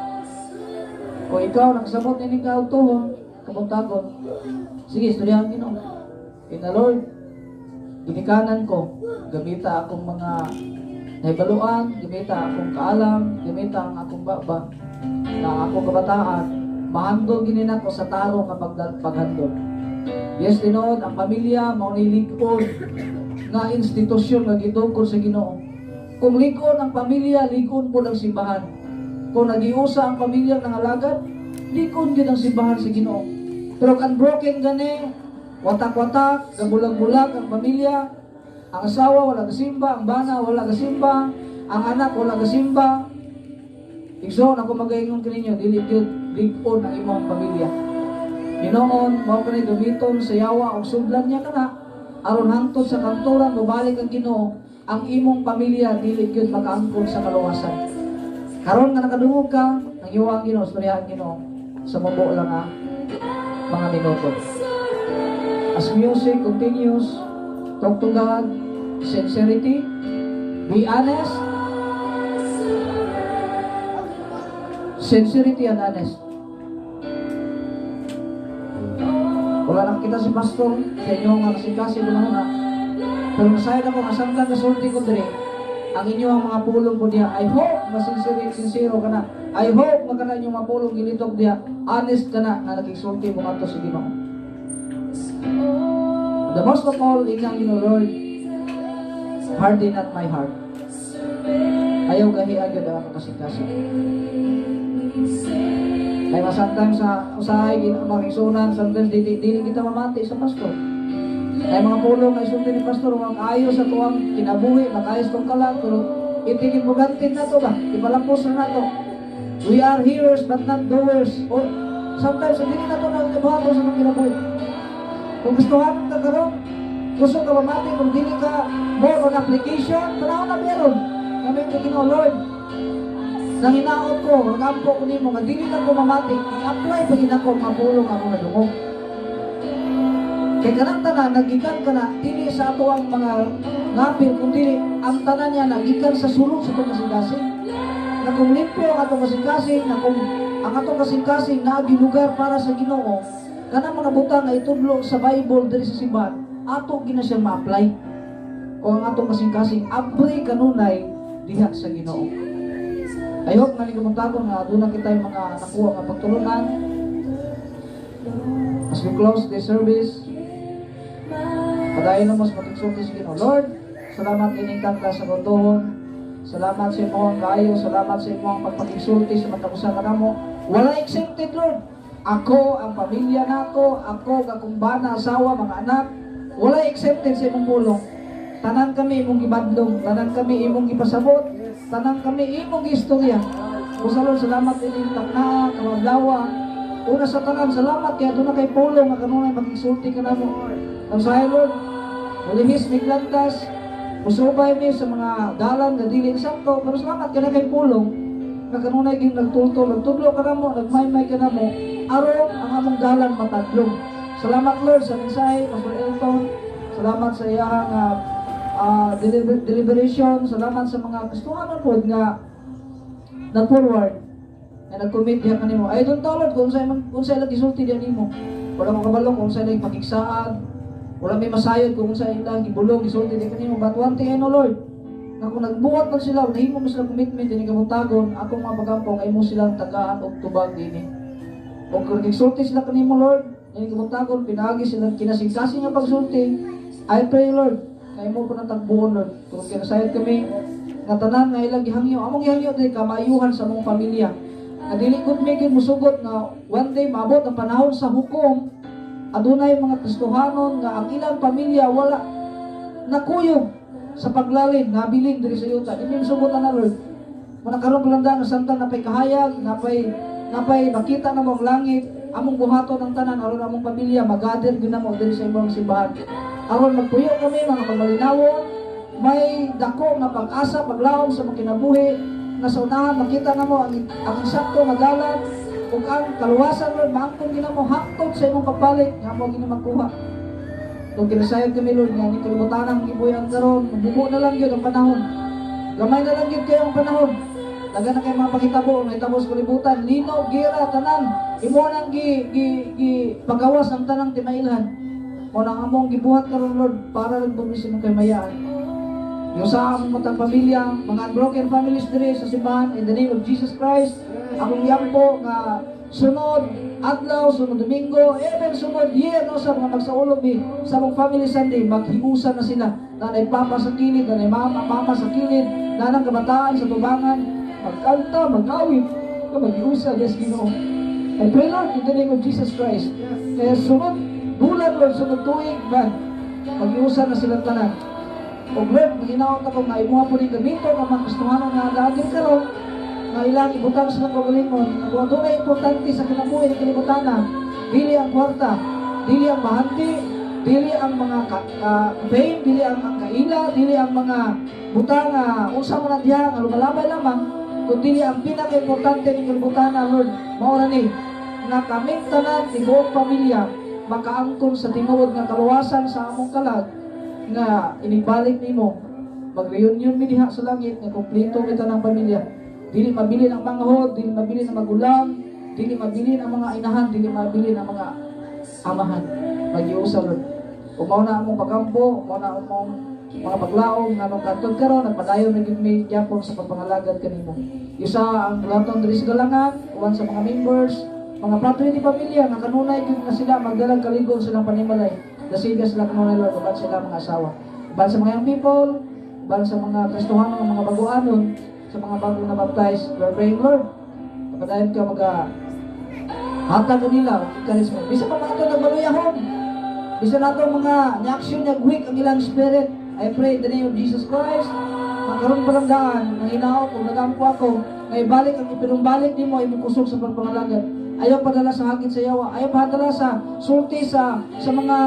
Kung ikaw, nakasabot na yung kautuhon, kabuntagon, sige, istoryahan Ginoo. In the Lord, ginikanan ko, gamita akong mga naibaluan, gamita akong kaalam, gamita ang akong baba, na akong kabataan, mahandol ginin ako sa taro kapag paghandol. Yes, tinuod, ang pamilya, mauniligod nga institusyon nga gitungkol sa Ginoo. Kung ligon ang pamilya, ligon po ang simbahan. Kung nagiusa ang pamilya ng alagad, ligon din ang simbahan sa Ginoo. Pero kung broken gani, watak-watak, gabulag-bulag ang pamilya, ang asawa wala kasimba, ang bana wala kasimba, ang anak wala kasimba. Igsoon ako magaingon kaninyo, dili gyud ligon ang imong pamilya. Ginoon, mao kani gamiton sa yawa o sudlan niya kana aron hangtod sa kanturan mobalik ang Ginoo, ang imong pamilya dili gyud makaangkon sa kaluwasan. Karon nga nakadungog ka, ang iyong Ginoo, istoryahan Ginoo sa mabo lang mga minuto. As music continues, talk to God, sincerity, be honest, sincerity and honest. Wala nakita si pastor sa inyo nga kasing-kasing ko na. Pero masayad ako nga samtang kasulti ko dire. Ang inyo ang mga pulong ko diya. I hope sincero ka na. I hope magkana inyong mga pulong gilitok diya. Honest ka na nga nagkisulti mo nga to sa Ginoo. The most of all, inang Lord, harden not my heart. Ayaw gahian yun ako kasing-kasing. Kaya sometimes sa usahay, makiksunan, sometimes dili kita mamati sa pastor. Kaya mga pulong na isulti ni pastor, makaayo sa tuwang kinabuhi, makayos tong kalang, pero itigin mo gantin na to ba? Ipalampos na to. We are hearers but not doers. Or sometimes, hindi na to nagkabato sa mga kinabuhi. Kung gusto ka karon, gusto ka mamati, kung dili ka more on application, panahon na meron. Kami yung Ginoo, Lord, nang hinaot ko, nagampo ko nimo nga dili lang ko mamati, i-apply pa gid ako mga pulong ako na dungo. Kay kanang tanan nagikan ka na dili sa ato ang mga ngapil kundi ang tanan niya nagikan sa sulod sa atong kasing-kasing. Na kung limpyo ang atong kasing-kasing, na kung ang atong kasing-kasing naagi lugar para sa Ginoo, kana mo nabutang nga itudlo sa Bible diri sa simbahan, ato gina siya ma-apply. O ang atong kasing-kasing apply kanunay diha sa Ginoo. I hope nga nikamuntagon nga doon na kita yung mga nakuha nga pagtulungan. As we close this service, padayon na mas matigsulti sa Ginoo. Lord, salamat ining tangka sa kontohon. Salamat sa imong kayo. Salamat sa imong pagpagigsulti sa matapusan ka namo. Wala exempted, Lord. Ako, ang pamilya nako, ako, kakumbana, asawa, mga anak, wala exempted sa imong pulong. Tanan kami imong gibadlong, tanan kami imong gipasabot, tanan kami imong istorya. O sa Lord, salamat ining takna, kamadlawa. Una sa tanan, salamat kaya doon na kay pulong nga kanunay magigsulti ka namo. Ang sayo, Lord, ulihis miglantas, musubay mi sa mga dalan nga dili sakto, pero salamat kaya kay pulong nga kanunay ging nagtultol ka namo, nagmaymay ka namo, aron ang among dalan matadlong. Salamat, Lord, sa mensahe, Pastor Elton. Salamat sa iyang deliberation. Salamat sa mga gustuhan po nga nag-forward na nag-commit diha kanimo. I don't know, Lord, kung sa'yo lang isulti diha nimo. Wala mo kabalo kung sa'yo lang pakigsaan. Wala may masayod kung sa'yo lang ibulong isulti diha kanimo. But one thing I know, Lord, na kung nagbuhat man sila, nahimo mo sila commitment din kamuntagon, akong mga pagampong ay mo silang tagaan o tubag din. O kung nagsulti sila kanimo, Lord, ay kamuntagon, pinagi sila kinasing-kasing nga pagsulti. I pray, Lord, kaya mo po natagbuon, Lord. Kung kinasayad kami, nga tanan nga ilang gihangyo, among gihangyo din kamayuhan sa mong pamilya. Nga dili gud mi gyud musugot nga one day maabot ang panahon sa hukom, adunay mga Kristohanon nga ang ilang pamilya wala nakuyog sa paglalin, nabilin diri sa yuta. Dili sugot na, Lord. Muna karon palanda nga samtang napay kahayag, napay makita na mo ang langit, among buhaton ang tanan aron among pamilya magader gyud na mo diri sa imong simbahan. Aron magpuyo kami mga pagmalinawon, may dako nga pag-asa paglawom sa mga kinabuhi, nga sa unahan makita na mo ang sakto nga dalan ug ang kaluwasan, Lord, maangkon gina mo hangtod sa imong pagpalit nga mo gina magkuha. Kung kinasayod kami, Lord, nga ni kalibutan ang gibuyan karon, mabubo na lang yun ang panahon. Gamay na lang yun kayo ang panahon. Daga na kayo mga pakitabo, nahitabo sa kalibutan, lino, gira, tanan, imo nang pagawas ang tanang timailhan. O nang among gibuhat karon, Lord, para lang bumisin ng kamayaan. Yung sa among matang pamilya, mga unbroken families diri sa simbahan, in the name of Jesus Christ, akong yampo nga sunod adlaw, sunod Domingo, even sunod year, no, sa mga magsaulog sa among family Sunday, maghiusan na sila. Nanay papa sa kilid, nanay mama sa kilid, nanang kabataan sa tubangan, magkanta, mag-awit, maghiusan, yes, Ginoo. I pray, Lord, in the name of Jesus Christ. Kaya sunod bulan, Lord, sunod tuig, man, maghiusan na silang tanan. O Lord, maginaot ako nga imuha po rin gamito nga mga Kristohanon nga agagin karon nga ilang ibutang silang kagalingon. Kung doon na importante sa kinabuhi ng kalibutana, dili ang kwarta, dili ang bahanti, dili ang mga fame, dili ang kaila, dili ang mga butang unsa man na diha nga lumalabay lamang, kundi ang pinaka-importante ng kalibutana, Lord, maura ni na kaming tanan ni buong pamilya makaangkon sa tinuod nga kaluwasan sa among kalag nga inibalik nimo. Mag-reunion mi diha sa langit nga kompleto kita ng pamilya. Dili mabili ang manghod, dili mabili ang magulang, dili mabili ang mga inahan, dili mabili ang mga amahan. Magiusa Lord. Umaw na among pagampo, umaw na among mga paglaom nga nung katod karon nagpadayon na gyud mi gyapon sa pagpangalagad kanimo. Isa ang lahat ng diri sa galangan, uwan sa mga members, mga patri ni pamilya nga kanunay gyud nga sila magdalag kaligon silang panimalay. Dasiga sila kanunay Lord uban sila mga asawa. Uban sa mga young people, uban sa mga Kristohano, mga baguanon, sa mga bagong na-baptize, we're praying Lord. Pagpadayon ka hatag nila encouragement. Bisa pa mga ito nagbaluyahon. Bisa na ito mga ni-action niya weak ang ilang spirit. I pray in the name of Jesus Christ. Magkaroon paramdaan, ng hinaw, kung nagampo ako, ngay balik ang ipinumbalik di mo, ay kusog sa pagpangalagad. Ayaw padala sa hagit sa yawa. Ayaw padala sa sulti sa mga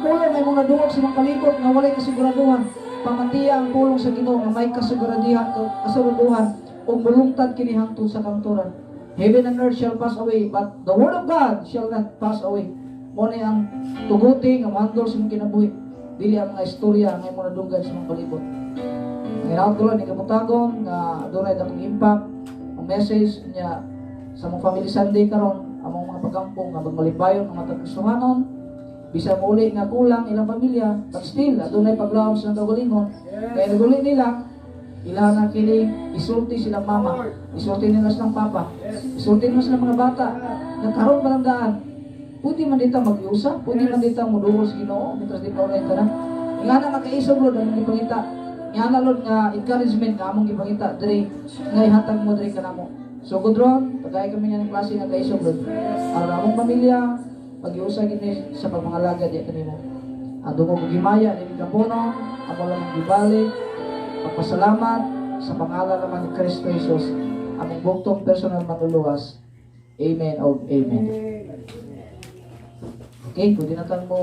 pulong ay mga dungog sa mga kalikot nga walay kasiguraduhan. Pamantiya ang pulong sa Ginoo nga may kasiguraduhan o bulungtad kini hangtod sa kanturan. Heaven and earth shall pass away, but the word of God shall not pass away. Mo ni ang tuguti nga mandol sa mga kinabuhi. Dili ang mga istorya nga imo nadunggan sa mga palibot. Ang inaot ko lang ni kabutagon nga adunay dakong impact ang message niya sa mga family Sunday karon among mga pagampong nga magmalipayon ang matag Kristohanon. Bisa muli nga kulang ilang pamilya, but still adunay paglaom sa kagalingon. Kaya naguli nila ilan na kini isulti silang mama, isulti nila silang papa, isulti nila silang mga bata. Nagkaroon pa ng daan. Pwede man dito mag-iusa, pwede man dito muduol sa Ginoo, mitras di pa ulit ka na. Nga na nakaisog Lord ang ipangita. Nga na Lord nga encouragement nga among ipangita. Diri, nga ihatag mo diri ka na mo. So good ron, pagkaya kami ng klase nga kaisog Lord. Para among pamilya, pag-iusa gini sa pagpangalagad di kanimo. Ando ko gimaya ni kapuno, ako lang gibalik. Pagpasalamat sa pangalan naman ni Kristo Jesus, aming buktong personal manluluwas. Amen o amen. Okay, pwede na mo